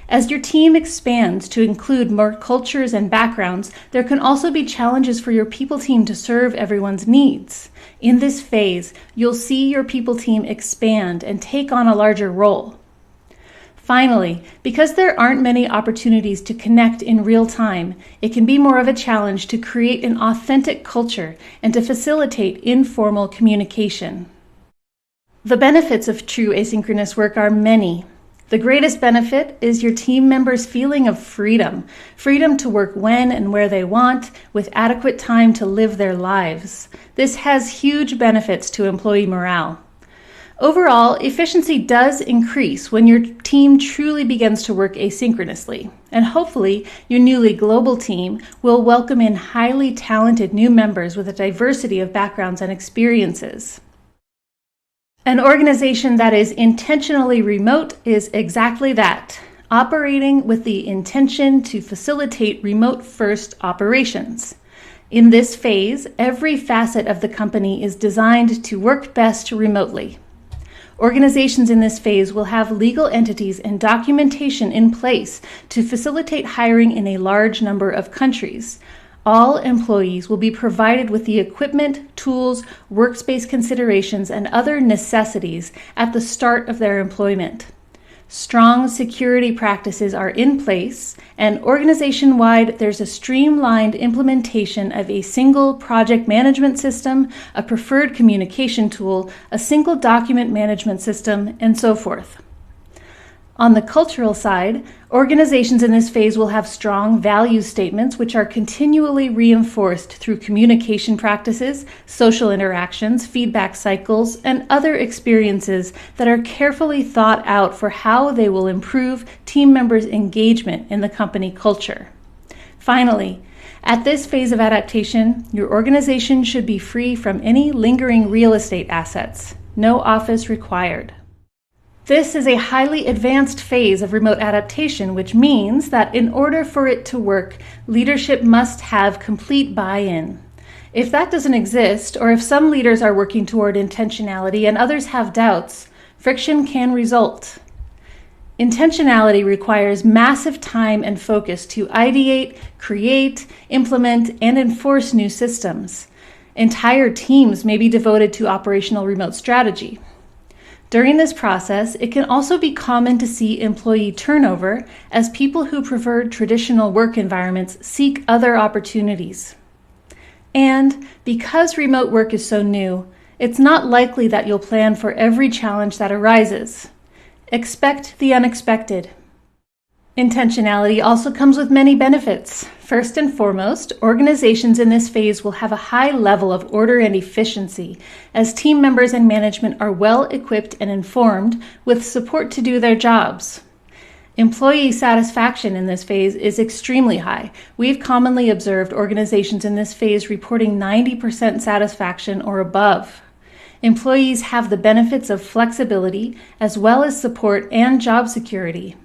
As your team expands to include more cultures and backgrounds, there can also be challenges for your people team to serve everyone's needs. In this phase, you'll see your people team expand and take on a larger role. Finally, because there aren't many opportunities to connect in real time, it can be more of a challenge to create an authentic culture and to facilitate informal communication. The benefits of true asynchronous work are many. The greatest benefit is your team members' feeling of freedom to work when and where they want, with adequate time to live their lives. This has huge benefits to employee morale. Overall, efficiency does increase when your team truly begins to work asynchronously, and hopefully your newly global team will welcome in highly talented new members with a diversity of backgrounds and experiences. An organization that is intentionally remote is exactly that, operating with the intention to facilitate remote-first operations. In this phase, every facet of the company is designed to work best remotely. Organizations in this phase will have legal entities and documentation in place to facilitate hiring in a large number of countries. All employees will be provided with the equipment, tools, workspace considerations, and other necessities at the start of their employment. Strong security practices are in place, and organization-wide there's a streamlined implementation of a single project management system, a preferred communication tool, a single document management system, and so forth. On the cultural side, organizations in this phase will have strong value statements which are continually reinforced through communication practices, social interactions, feedback cycles, and other experiences that are carefully thought out for how they will improve team members' engagement in the company culture. Finally, at this phase of adaptation, your organization should be free from any lingering real estate assets. No office required. This is a highly advanced phase of remote adaptation, which means that in order for it to work, leadership must have complete buy-in. If that doesn't exist, or if some leaders are working toward intentionality and others have doubts, friction can result. Intentionality requires massive time and focus to ideate, create, implement, and enforce new systems. Entire teams may be devoted to operational remote strategy. During this process, it can also be common to see employee turnover as people who prefer traditional work environments seek other opportunities. And because remote work is so new, it's not likely that you'll plan for every challenge that arises. Expect the unexpected. Intentionality also comes with many benefits. First and foremost, organizations in this phase will have a high level of order and efficiency, as team members and management are well equipped and informed with support to do their jobs. Employee satisfaction in this phase is extremely high. We've commonly observed organizations in this phase reporting 90% satisfaction or above. Employees have the benefits of flexibility as well as support and job security.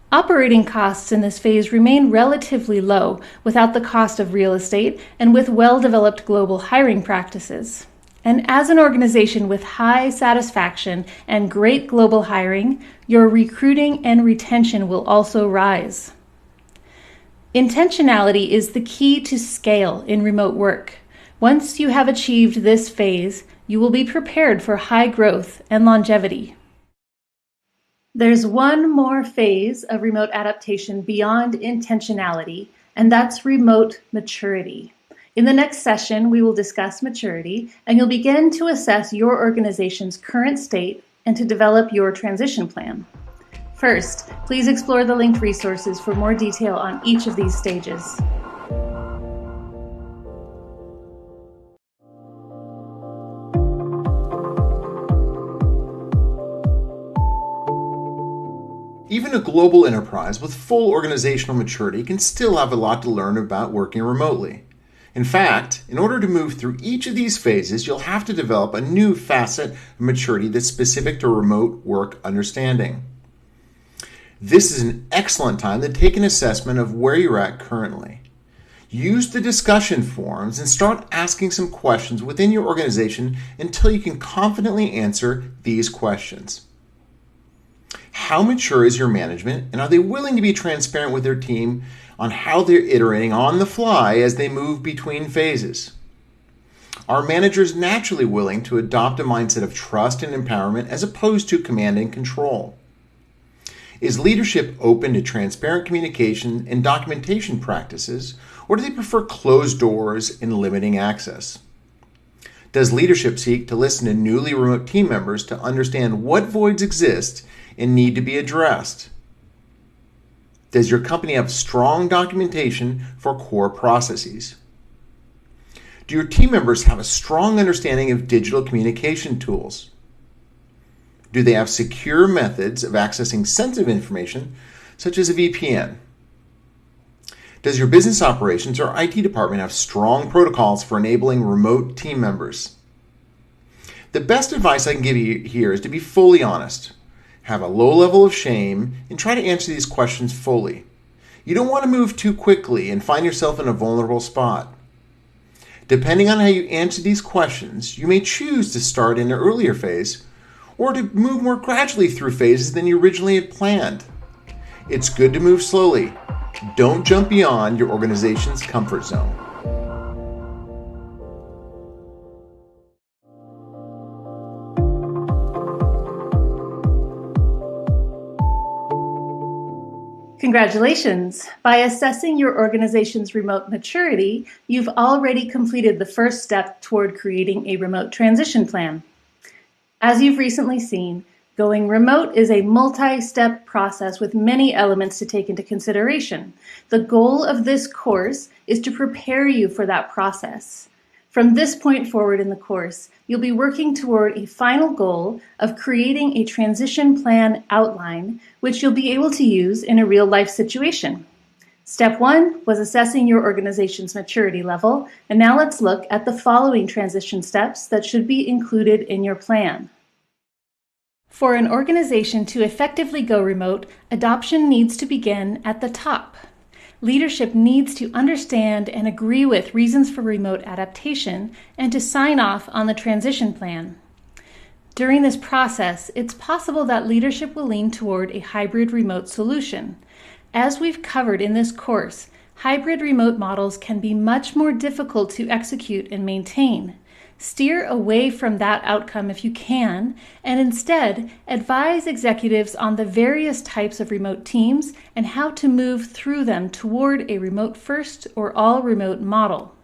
Operating costs in this phase remain relatively low without the cost of real estate and with well-developed global hiring practices. And as an organization with high satisfaction and great global hiring, your recruiting and retention will also rise. Intentionality is the key to scale in remote work. Once you have achieved this phase, you will be prepared for high growth and longevity. There's one more phase of remote adaptation beyond intentionality, and that's remote maturity. In the next session, we will discuss maturity, and you'll begin to assess your organization's current state and to develop your transition plan. First, please explore the linked resources for more detail on each of these stages. Even a global enterprise with full organizational maturity can still have a lot to learn about working remotely. In fact, in order to move through each of these phases, you'll have to develop a new facet of maturity that's specific to remote work understanding. This is an excellent time to take an assessment of where you're at currently. Use the discussion forums and start asking some questions within your organization until you can confidently answer these questions. How mature is your management, and are they willing to be transparent with their team on how they're iterating on the fly as they move between phases? Are managers naturally willing to adopt a mindset of trust and empowerment as opposed to command and control? Is leadership open to transparent communication and documentation practices, or do they prefer closed doors and limiting access? Does leadership seek to listen to newly remote team members to understand what voids exist and need to be addressed? Does your company have strong documentation for core processes? Do your team members have a strong understanding of digital communication tools? Do they have secure methods of accessing sensitive information, such as a VPN? Does your business operations or IT department have strong protocols for enabling remote team members? The best advice I can give you here is to be fully honest. Have a low level of shame, and try to answer these questions fully. You don't want to move too quickly and find yourself in a vulnerable spot. Depending on how you answer these questions, you may choose to start in an earlier phase or to move more gradually through phases than you originally had planned. It's good to move slowly. Don't jump beyond your organization's comfort zone. Congratulations! By assessing your organization's remote maturity, you've already completed the first step toward creating a remote transition plan. As you've recently seen, going remote is a multi-step process with many elements to take into consideration. The goal of this course is to prepare you for that process. From this point forward in the course, you'll be working toward a final goal of creating a transition plan outline, which you'll be able to use in a real-life situation. Step 1 was assessing your organization's maturity level, and now let's look at the following transition steps that should be included in your plan. For an organization to effectively go remote, adoption needs to begin at the top. Leadership needs to understand and agree with reasons for remote adaptation and to sign off on the transition plan. During this process, it's possible that leadership will lean toward a hybrid remote solution. As we've covered in this course, hybrid remote models can be much more difficult to execute and maintain. Steer away from that outcome if you can, and instead advise executives on the various types of remote teams and how to move through them toward a remote first or all remote model.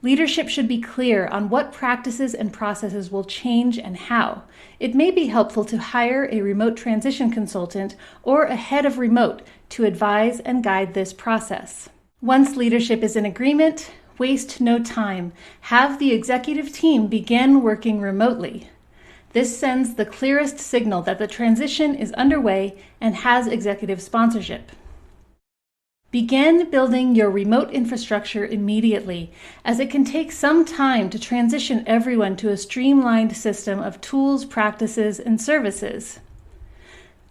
Leadership should be clear on what practices and processes will change and how. It may be helpful to hire a remote transition consultant or a head of remote to advise and guide this process. Once leadership is in agreement, waste no time. Have the executive team begin working remotely. This sends the clearest signal that the transition is underway and has executive sponsorship. Begin building your remote infrastructure immediately, as it can take some time to transition everyone to a streamlined system of tools, practices, and services.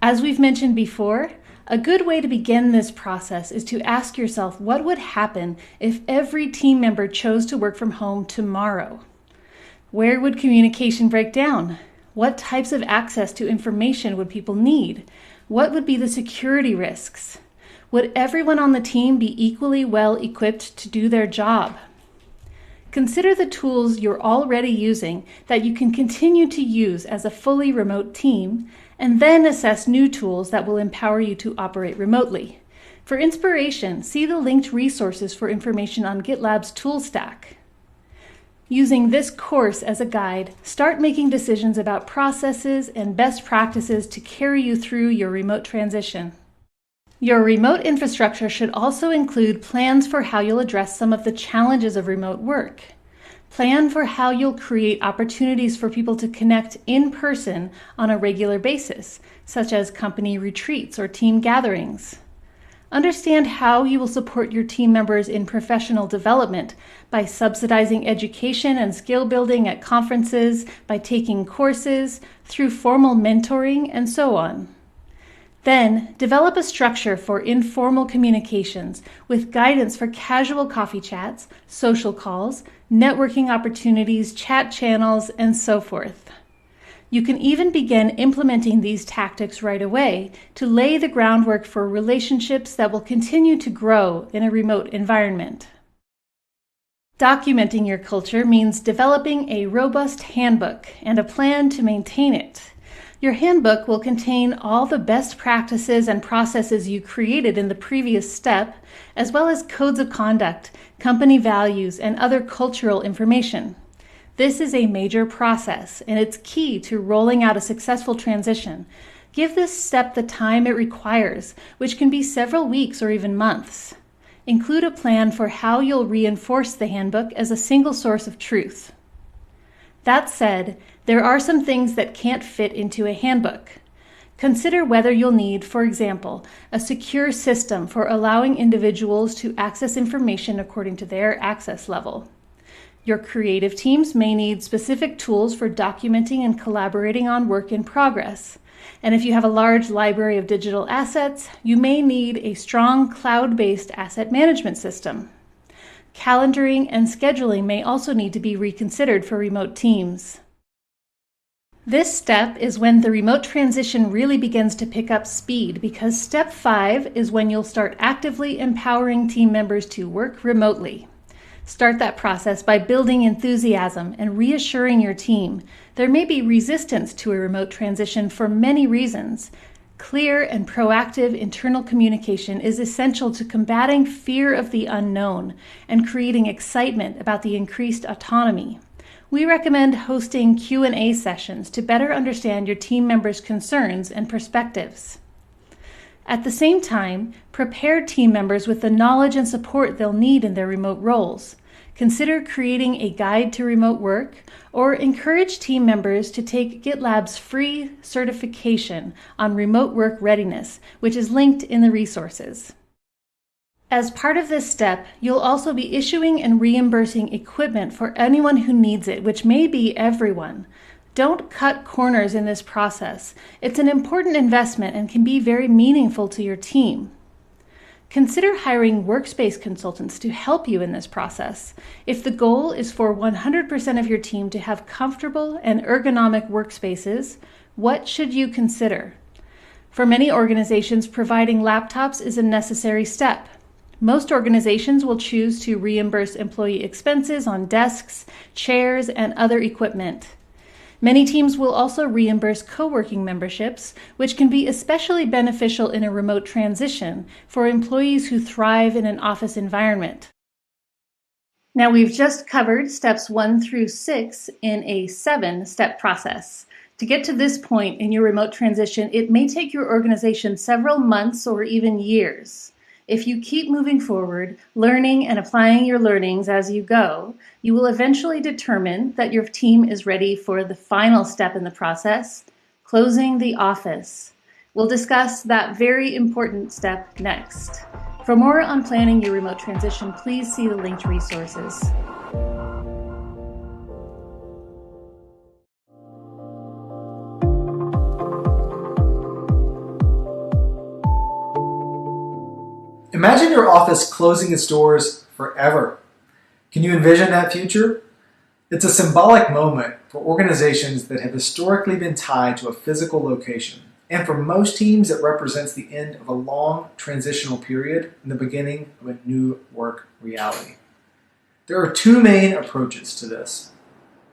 As we've mentioned before, a good way to begin this process is to ask yourself what would happen if every team member chose to work from home tomorrow. Where would communication break down? What types of access to information would people need? What would be the security risks? Would everyone on the team be equally well equipped to do their job? Consider the tools you're already using that you can continue to use as a fully remote team, and then assess new tools that will empower you to operate remotely. For inspiration, see the linked resources for information on GitLab's tool stack. Using this course as a guide, start making decisions about processes and best practices to carry you through your remote transition. Your remote infrastructure should also include plans for how you'll address some of the challenges of remote work. Plan for how you'll create opportunities for people to connect in person on a regular basis, such as company retreats or team gatherings. Understand how you will support your team members in professional development by subsidizing education and skill building at conferences, by taking courses, through formal mentoring, and so on. Then, develop a structure for informal communications with guidance for casual coffee chats, social calls, networking opportunities, chat channels, and so forth. You can even begin implementing these tactics right away to lay the groundwork for relationships that will continue to grow in a remote environment. Documenting your culture means developing a robust handbook and a plan to maintain it. Your handbook will contain all the best practices and processes you created in the previous step, as well as codes of conduct, company values, and other cultural information. This is a major process, and it's key to rolling out a successful transition. Give this step the time it requires, which can be several weeks or even months. Include a plan for how you'll reinforce the handbook as a single source of truth. That said, there are some things that can't fit into a handbook. Consider whether you'll need, for example, a secure system for allowing individuals to access information according to their access level. Your creative teams may need specific tools for documenting and collaborating on work in progress. And if you have a large library of digital assets, you may need a strong cloud-based asset management system. Calendaring and scheduling may also need to be reconsidered for remote teams. This step is when the remote transition really begins to pick up speed, because step 5 is when you'll start actively empowering team members to work remotely. Start that process by building enthusiasm and reassuring your team. There may be resistance to a remote transition for many reasons. Clear and proactive internal communication is essential to combating fear of the unknown and creating excitement about the increased autonomy. We recommend hosting Q&A sessions to better understand your team members' concerns and perspectives. At the same time, prepare team members with the knowledge and support they'll need in their remote roles. Consider creating a guide to remote work, or encourage team members to take GitLab's free certification on remote work readiness, which is linked in the resources. As part of this step, you'll also be issuing and reimbursing equipment for anyone who needs it, which may be everyone. Don't cut corners in this process. It's an important investment and can be very meaningful to your team. Consider hiring workspace consultants to help you in this process. If the goal is for 100% of your team to have comfortable and ergonomic workspaces, what should you consider? For many organizations, providing laptops is a necessary step. Most organizations will choose to reimburse employee expenses on desks, chairs, and other equipment. Many teams will also reimburse co-working memberships, which can be especially beneficial in a remote transition for employees who thrive in an office environment. Now, we've just covered steps 1 through 6 in a 7-step process. To get to this point in your remote transition, it may take your organization several months or even years. If you keep moving forward, learning and applying your learnings as you go, you will eventually determine that your team is ready for the final step in the process, closing the office. We'll discuss that very important step next. For more on planning your remote transition, please see the linked resources. Imagine your office closing its doors forever. Can you envision that future? It's a symbolic moment for organizations that have historically been tied to a physical location. And for most teams, it represents the end of a long transitional period and the beginning of a new work reality. There are 2 main approaches to this.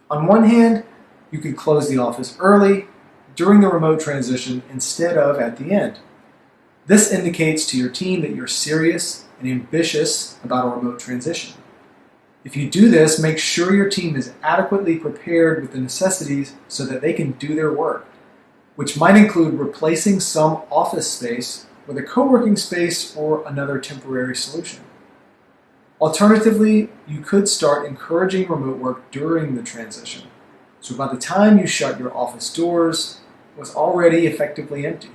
On one hand, you could close the office early during the remote transition instead of at the end. This indicates to your team that you're serious and ambitious about a remote transition. If you do this, make sure your team is adequately prepared with the necessities so that they can do their work, which might include replacing some office space with a co-working space or another temporary solution. Alternatively, you could start encouraging remote work during the transition, so by the time you shut your office doors, it was already effectively empty.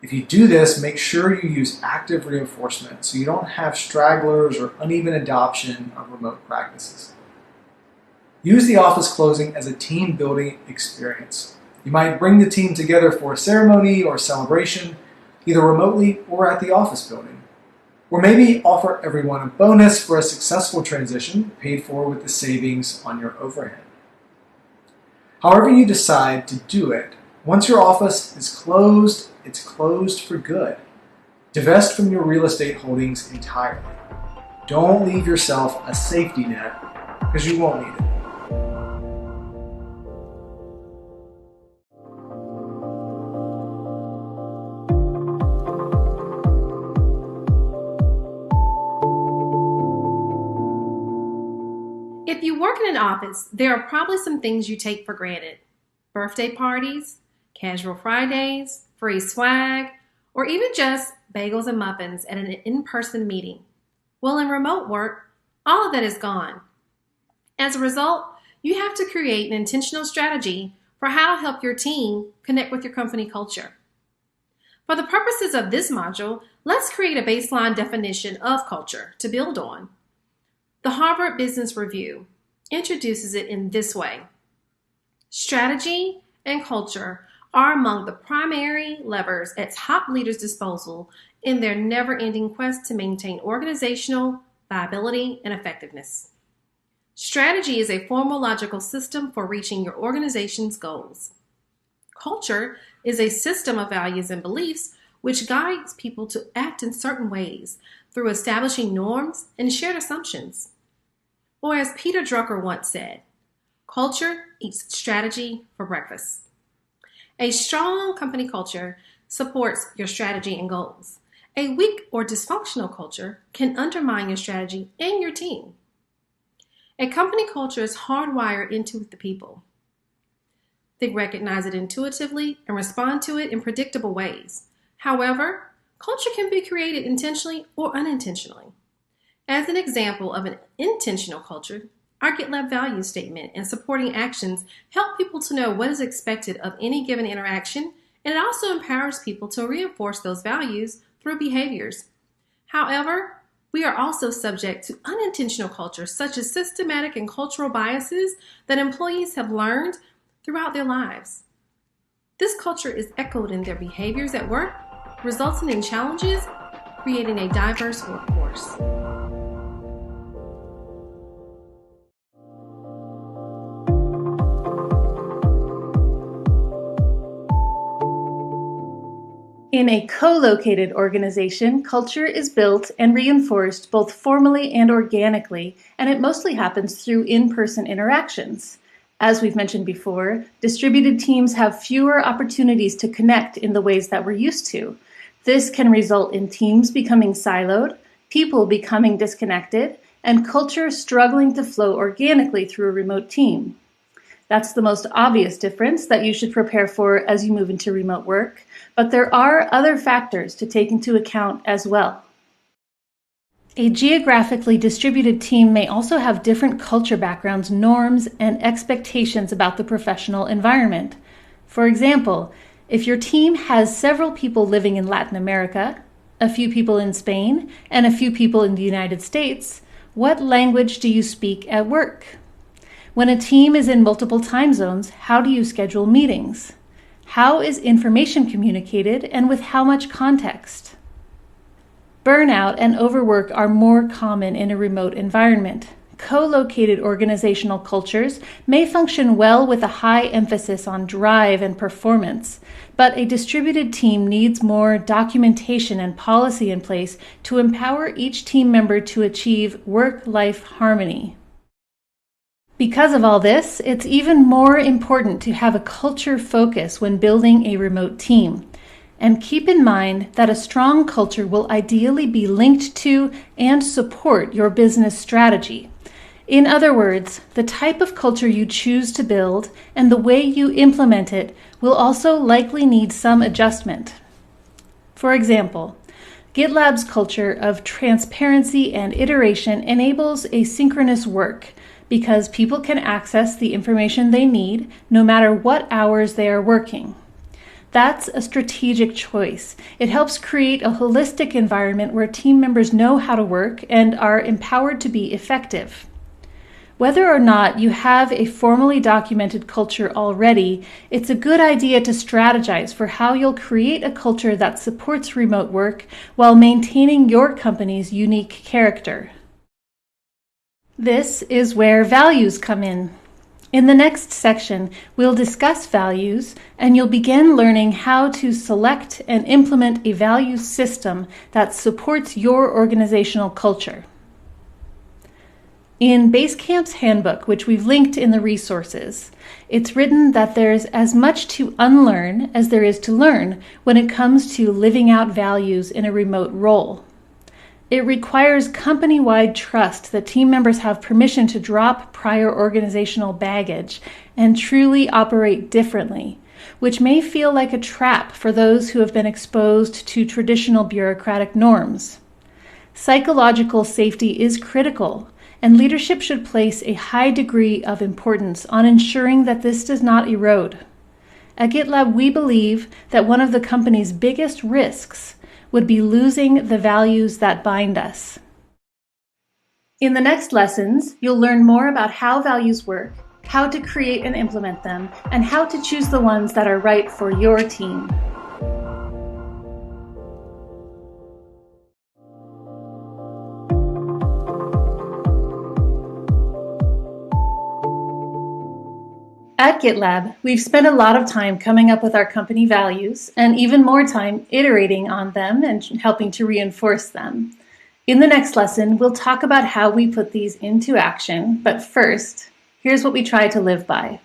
If you do this, make sure you use active reinforcement so you don't have stragglers or uneven adoption of remote practices. Use the office closing as a team building experience. You might bring the team together for a ceremony or celebration, either remotely or at the office building. Or maybe offer everyone a bonus for a successful transition paid for with the savings on your overhead. However you decide to do it, once your office is closed, it's closed for good. Divest from your real estate holdings entirely. Don't leave yourself a safety net because you won't need it. If you work in an office, there are probably some things you take for granted. Birthday parties, casual Fridays, free swag, or even just bagels and muffins at an in-person meeting. Well, in remote work, all of that is gone. As a result, you have to create an intentional strategy for how to help your team connect with your company culture. For the purposes of this module, let's create a baseline definition of culture to build on. The Harvard Business Review introduces it in this way. Strategy and culture are among the primary levers at top leaders' disposal in their never-ending quest to maintain organizational viability and effectiveness. Strategy is a formal logical system for reaching your organization's goals. Culture is a system of values and beliefs which guides people to act in certain ways through establishing norms and shared assumptions. Or as Peter Drucker once said, culture eats strategy for breakfast. A strong company culture supports your strategy and goals. A weak or dysfunctional culture can undermine your strategy and your team. A company culture is hardwired into the people. They recognize it intuitively and respond to it in predictable ways. However, culture can be created intentionally or unintentionally. As an example of an intentional culture, our GitLab value statement and supporting actions help people to know what is expected of any given interaction, and it also empowers people to reinforce those values through behaviors. However, we are also subject to unintentional culture, such as systematic and cultural biases that employees have learned throughout their lives. This culture is echoed in their behaviors at work, resulting in challenges, creating a diverse workforce. In a co-located organization, culture is built and reinforced both formally and organically, and it mostly happens through in-person interactions. As we've mentioned before, distributed teams have fewer opportunities to connect in the ways that we're used to. This can result in teams becoming siloed, people becoming disconnected, and culture struggling to flow organically through a remote team. That's the most obvious difference that you should prepare for as you move into remote work, but there are other factors to take into account as well. A geographically distributed team may also have different culture backgrounds, norms, and expectations about the professional environment. For example, if your team has several people living in Latin America, a few people in Spain, and a few people in the United States, what language do you speak at work? When a team is in multiple time zones, how do you schedule meetings? How is information communicated and with how much context? Burnout and overwork are more common in a remote environment. Co-located organizational cultures may function well with a high emphasis on drive and performance, but a distributed team needs more documentation and policy in place to empower each team member to achieve work-life harmony. Because of all this, it's even more important to have a culture focus when building a remote team. And keep in mind that a strong culture will ideally be linked to and support your business strategy. In other words, the type of culture you choose to build and the way you implement it will also likely need some adjustment. For example, GitLab's culture of transparency and iteration enables asynchronous work because people can access the information they need no matter what hours they are working. That's a strategic choice. It helps create a holistic environment where team members know how to work and are empowered to be effective. Whether or not you have a formally documented culture already, it's a good idea to strategize for how you'll create a culture that supports remote work while maintaining your company's unique character. This is where values come in. In the next section, we'll discuss values, and you'll begin learning how to select and implement a values system that supports your organizational culture. In Basecamp's handbook, which we've linked in the resources, it's written that there's as much to unlearn as there is to learn when it comes to living out values in a remote role. It requires company-wide trust that team members have permission to drop prior organizational baggage and truly operate differently, which may feel like a trap for those who have been exposed to traditional bureaucratic norms. Psychological safety is critical, and leadership should place a high degree of importance on ensuring that this does not erode. At GitLab, we believe that one of the company's biggest risks would be losing the values that bind us. In the next lessons, you'll learn more about how values work, how to create and implement them, and how to choose the ones that are right for your team. At GitLab, we've spent a lot of time coming up with our company values and even more time iterating on them and helping to reinforce them. In the next lesson, we'll talk about how we put these into action, but first, here's what we try to live by.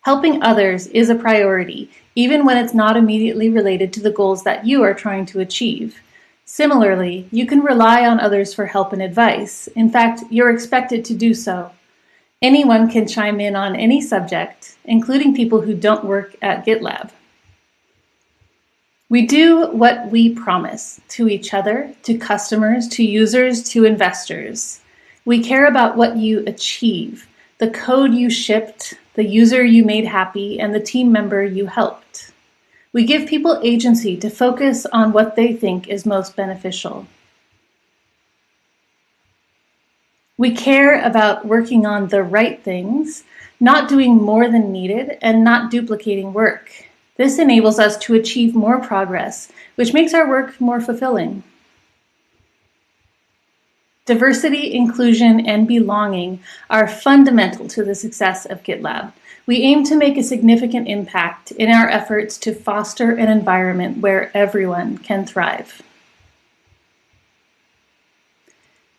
Helping others is a priority, even when it's not immediately related to the goals that you are trying to achieve. Similarly, you can rely on others for help and advice. In fact, you're expected to do so. Anyone can chime in on any subject, including people who don't work at GitLab. We do what we promise to each other, to customers, to users, to investors. We care about what you achieve, the code you shipped, the user you made happy, and the team member you helped. We give people agency to focus on what they think is most beneficial. We care about working on the right things, not doing more than needed, and not duplicating work. This enables us to achieve more progress, which makes our work more fulfilling. Diversity, inclusion, and belonging are fundamental to the success of GitLab. We aim to make a significant impact in our efforts to foster an environment where everyone can thrive.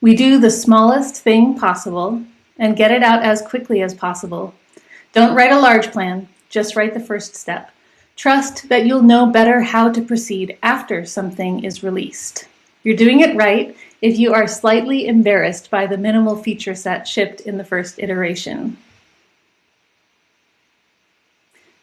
We do the smallest thing possible and get it out as quickly as possible. Don't write a large plan, just write the first step. Trust that you'll know better how to proceed after something is released. You're doing it right if you are slightly embarrassed by the minimal feature set shipped in the first iteration.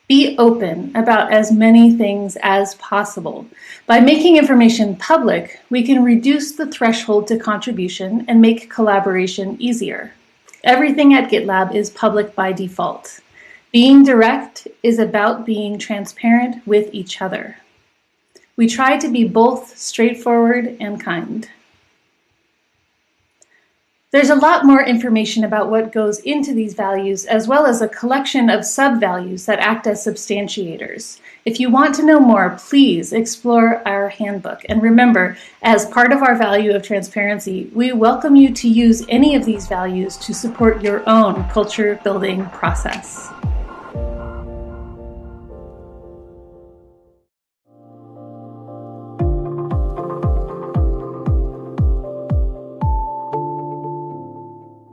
Be open about as many things as possible. By making information public, we can reduce the threshold to contribution and make collaboration easier. Everything at GitLab is public by default. Being direct is about being transparent with each other. We try to be both straightforward and kind. There's a lot more information about what goes into these values, as well as a collection of sub-values that act as substantiators. If you want to know more, please explore our handbook. And remember, as part of our value of transparency, we welcome you to use any of these values to support your own culture building process.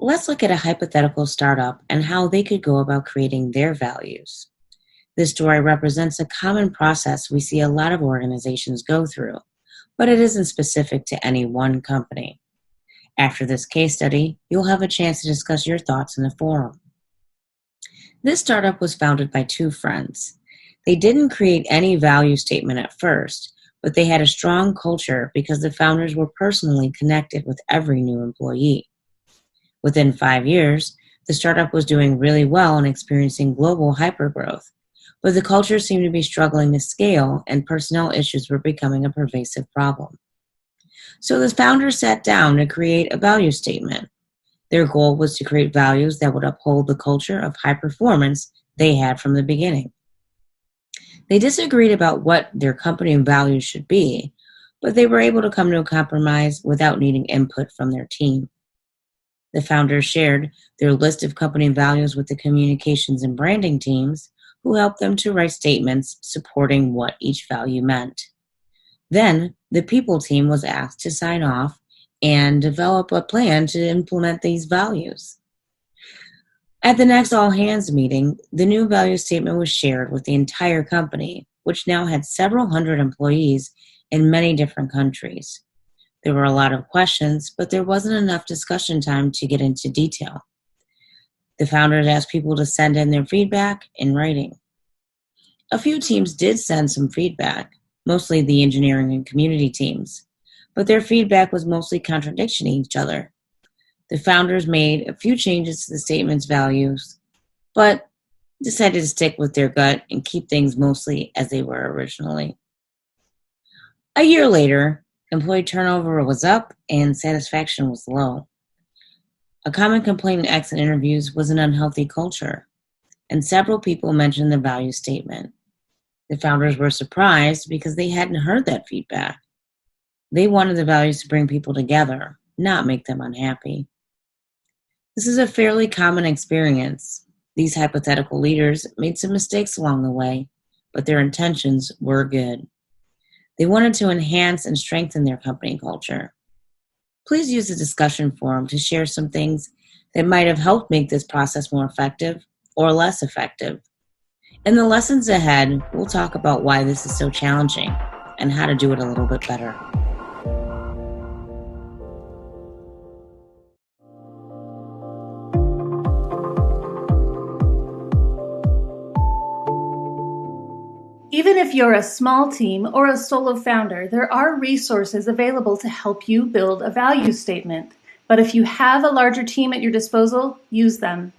Let's look at a hypothetical startup and how they could go about creating their values. This story represents a common process we see a lot of organizations go through, but it isn't specific to any one company. After this case study, you'll have a chance to discuss your thoughts in the forum. This startup was founded by two friends. They didn't create any value statement at first, but they had a strong culture because the founders were personally connected with every new employee. Within 5 years, the startup was doing really well and experiencing global hypergrowth, but the culture seemed to be struggling to scale and personnel issues were becoming a pervasive problem. So the founders sat down to create a value statement. Their goal was to create values that would uphold the culture of high performance they had from the beginning. They disagreed about what their company values should be, but they were able to come to a compromise without needing input from their team. The founders shared their list of company values with the communications and branding teams, who helped them to write statements supporting what each value meant. Then, the people team was asked to sign off and develop a plan to implement these values. At the next all-hands meeting, the new value statement was shared with the entire company, which now had several hundred employees in many different countries. There were a lot of questions, but there wasn't enough discussion time to get into detail. The founders asked people to send in their feedback in writing. A few teams did send some feedback, mostly the engineering and community teams, but their feedback was mostly contradicting each other. The founders made a few changes to the statement's values, but decided to stick with their gut and keep things mostly as they were originally. A year later, employee turnover was up and satisfaction was low. A common complaint in exit interviews was an unhealthy culture, and several people mentioned the value statement. The founders were surprised because they hadn't heard that feedback. They wanted the values to bring people together, not make them unhappy. This is a fairly common experience. These hypothetical leaders made some mistakes along the way, but their intentions were good. They wanted to enhance and strengthen their company culture. Please use the discussion forum to share some things that might have helped make this process more effective or less effective. In the lessons ahead, we'll talk about why this is so challenging and how to do it a little bit better. Even if you're a small team or a solo founder, there are resources available to help you build a value statement. But if you have a larger team at your disposal, use them.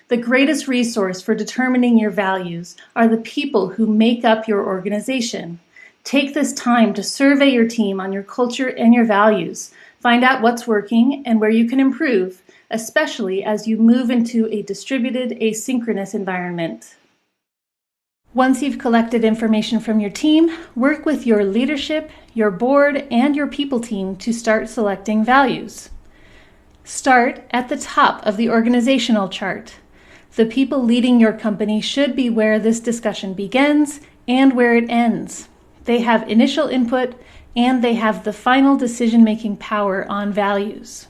The greatest resource for determining your values are the people who make up your organization. Take this time to survey your team on your culture and your values. Find out what's working and where you can improve, especially as you move into a distributed asynchronous environment. Once you've collected information from your team, work with your leadership, your board, and your people team to start selecting values. Start at the top of the organizational chart. The people leading your company should be where this discussion begins and where it ends. They have initial input and they have the final decision-making power on values.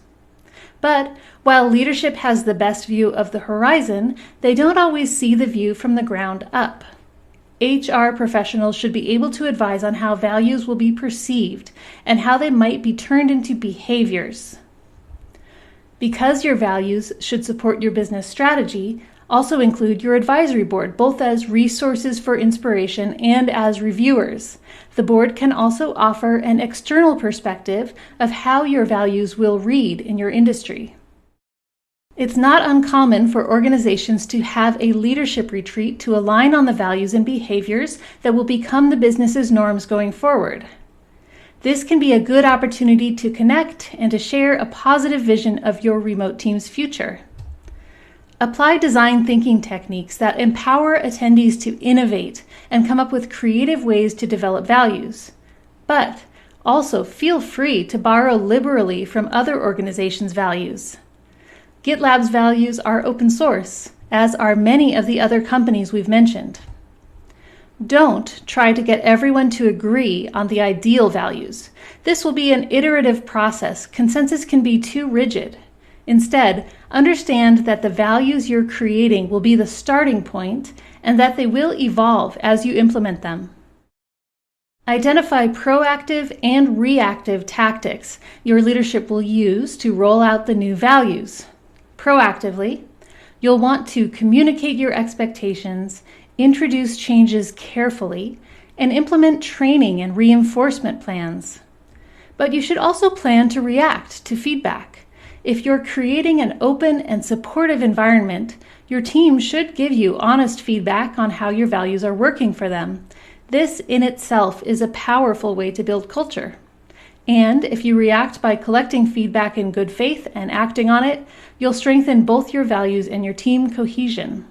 But while leadership has the best view of the horizon, they don't always see the view from the ground up. HR professionals should be able to advise on how values will be perceived and how they might be turned into behaviors. Because your values should support your business strategy, also include your advisory board, both as resources for inspiration and as reviewers. The board can also offer an external perspective of how your values will read in your industry. It's not uncommon for organizations to have a leadership retreat to align on the values and behaviors that will become the business's norms going forward. This can be a good opportunity to connect and to share a positive vision of your remote team's future. Apply design thinking techniques that empower attendees to innovate and come up with creative ways to develop values. But also feel free to borrow liberally from other organizations' values. GitLab's values are open source, as are many of the other companies we've mentioned. Don't try to get everyone to agree on the ideal values. This will be an iterative process. Consensus can be too rigid. Instead, understand that the values you're creating will be the starting point and that they will evolve as you implement them. Identify proactive and reactive tactics your leadership will use to roll out the new values. Proactively, you'll want to communicate your expectations, introduce changes carefully, and implement training and reinforcement plans. But you should also plan to react to feedback. If you're creating an open and supportive environment, your team should give you honest feedback on how your values are working for them. This in itself is a powerful way to build culture. And if you react by collecting feedback in good faith and acting on it, you'll strengthen both your values and your team cohesion.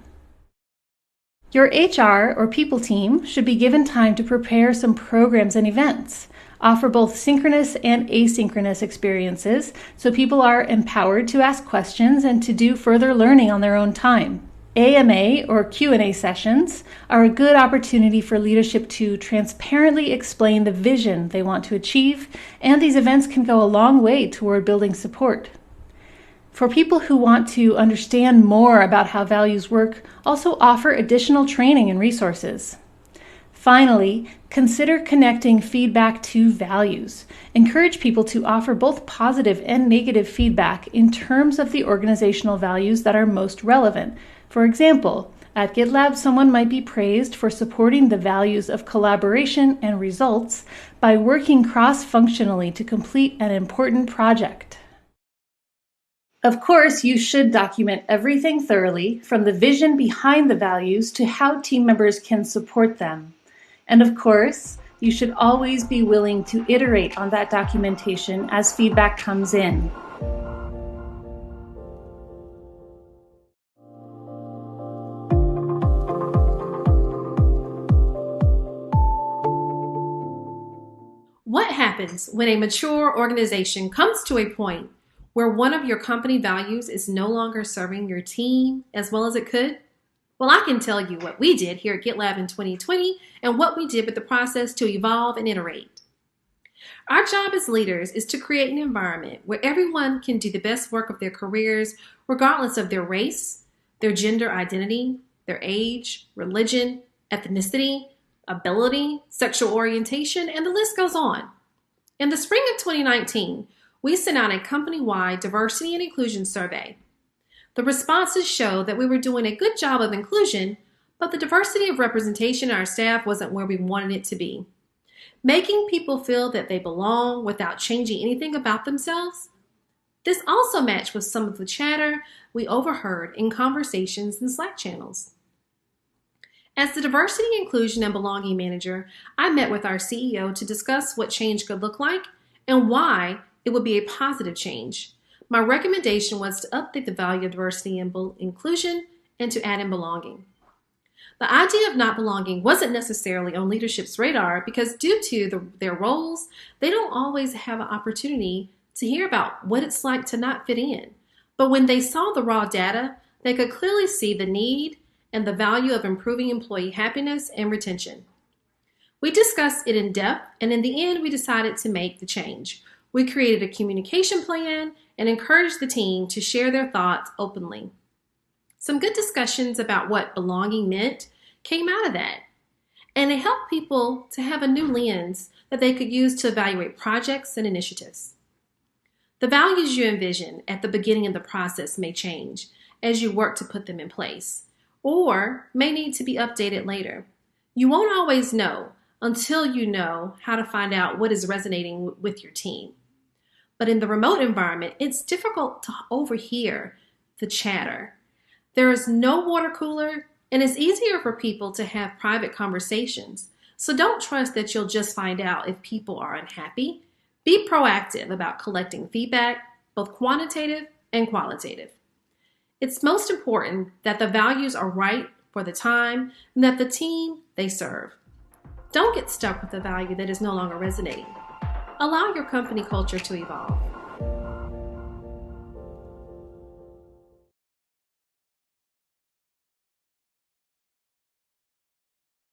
Your HR or people team should be given time to prepare some programs and events. Offer both synchronous and asynchronous experiences so people are empowered to ask questions and to do further learning on their own time. AMA or Q&A sessions are a good opportunity for leadership to transparently explain the vision they want to achieve, and these events can go a long way toward building support. For people who want to understand more about how values work, also offer additional training and resources. Finally, consider connecting feedback to values. Encourage people to offer both positive and negative feedback in terms of the organizational values that are most relevant. For example, at GitLab, someone might be praised for supporting the values of collaboration and results by working cross-functionally to complete an important project. Of course, you should document everything thoroughly, from the vision behind the values to how team members can support them. And of course, you should always be willing to iterate on that documentation as feedback comes in. What happens when a mature organization comes to a point where one of your company values is no longer serving your team as well as it could? Well, I can tell you what we did here at GitLab in 2020 and what we did with the process to evolve and iterate. Our job as leaders is to create an environment where everyone can do the best work of their careers regardless of their race, their gender identity, their age, religion, ethnicity, ability, sexual orientation, and the list goes on. In the spring of 2019, we sent out a company-wide diversity and inclusion survey. The responses show that we were doing a good job of inclusion, but the diversity of representation in our staff wasn't where we wanted it to be. Making people feel that they belong without changing anything about themselves. This also matched with some of the chatter we overheard in conversations and Slack channels. As the diversity, inclusion, and belonging manager, I met with our CEO to discuss what change could look like and why it would be a positive change. My recommendation was to update the value of diversity and inclusion and to add in belonging. The idea of not belonging wasn't necessarily on leadership's radar because due to their roles, they don't always have an opportunity to hear about what it's like to not fit in. But when they saw the raw data, they could clearly see the need and the value of improving employee happiness and retention. We discussed it in depth, and in the end, we decided to make the change. We created a communication plan and encouraged the team to share their thoughts openly. Some good discussions about what belonging meant came out of that, and it helped people to have a new lens that they could use to evaluate projects and initiatives. The values you envision at the beginning of the process may change as you work to put them in place, or may need to be updated later. You won't always know until you know how to find out what is resonating with your team. But in the remote environment, it's difficult to overhear the chatter. There is no water cooler, and it's easier for people to have private conversations. So don't trust that you'll just find out if people are unhappy. Be proactive about collecting feedback, both quantitative and qualitative. It's most important that the values are right for the time and that the team they serve. Don't get stuck with a value that is no longer resonating. Allow your company culture to evolve.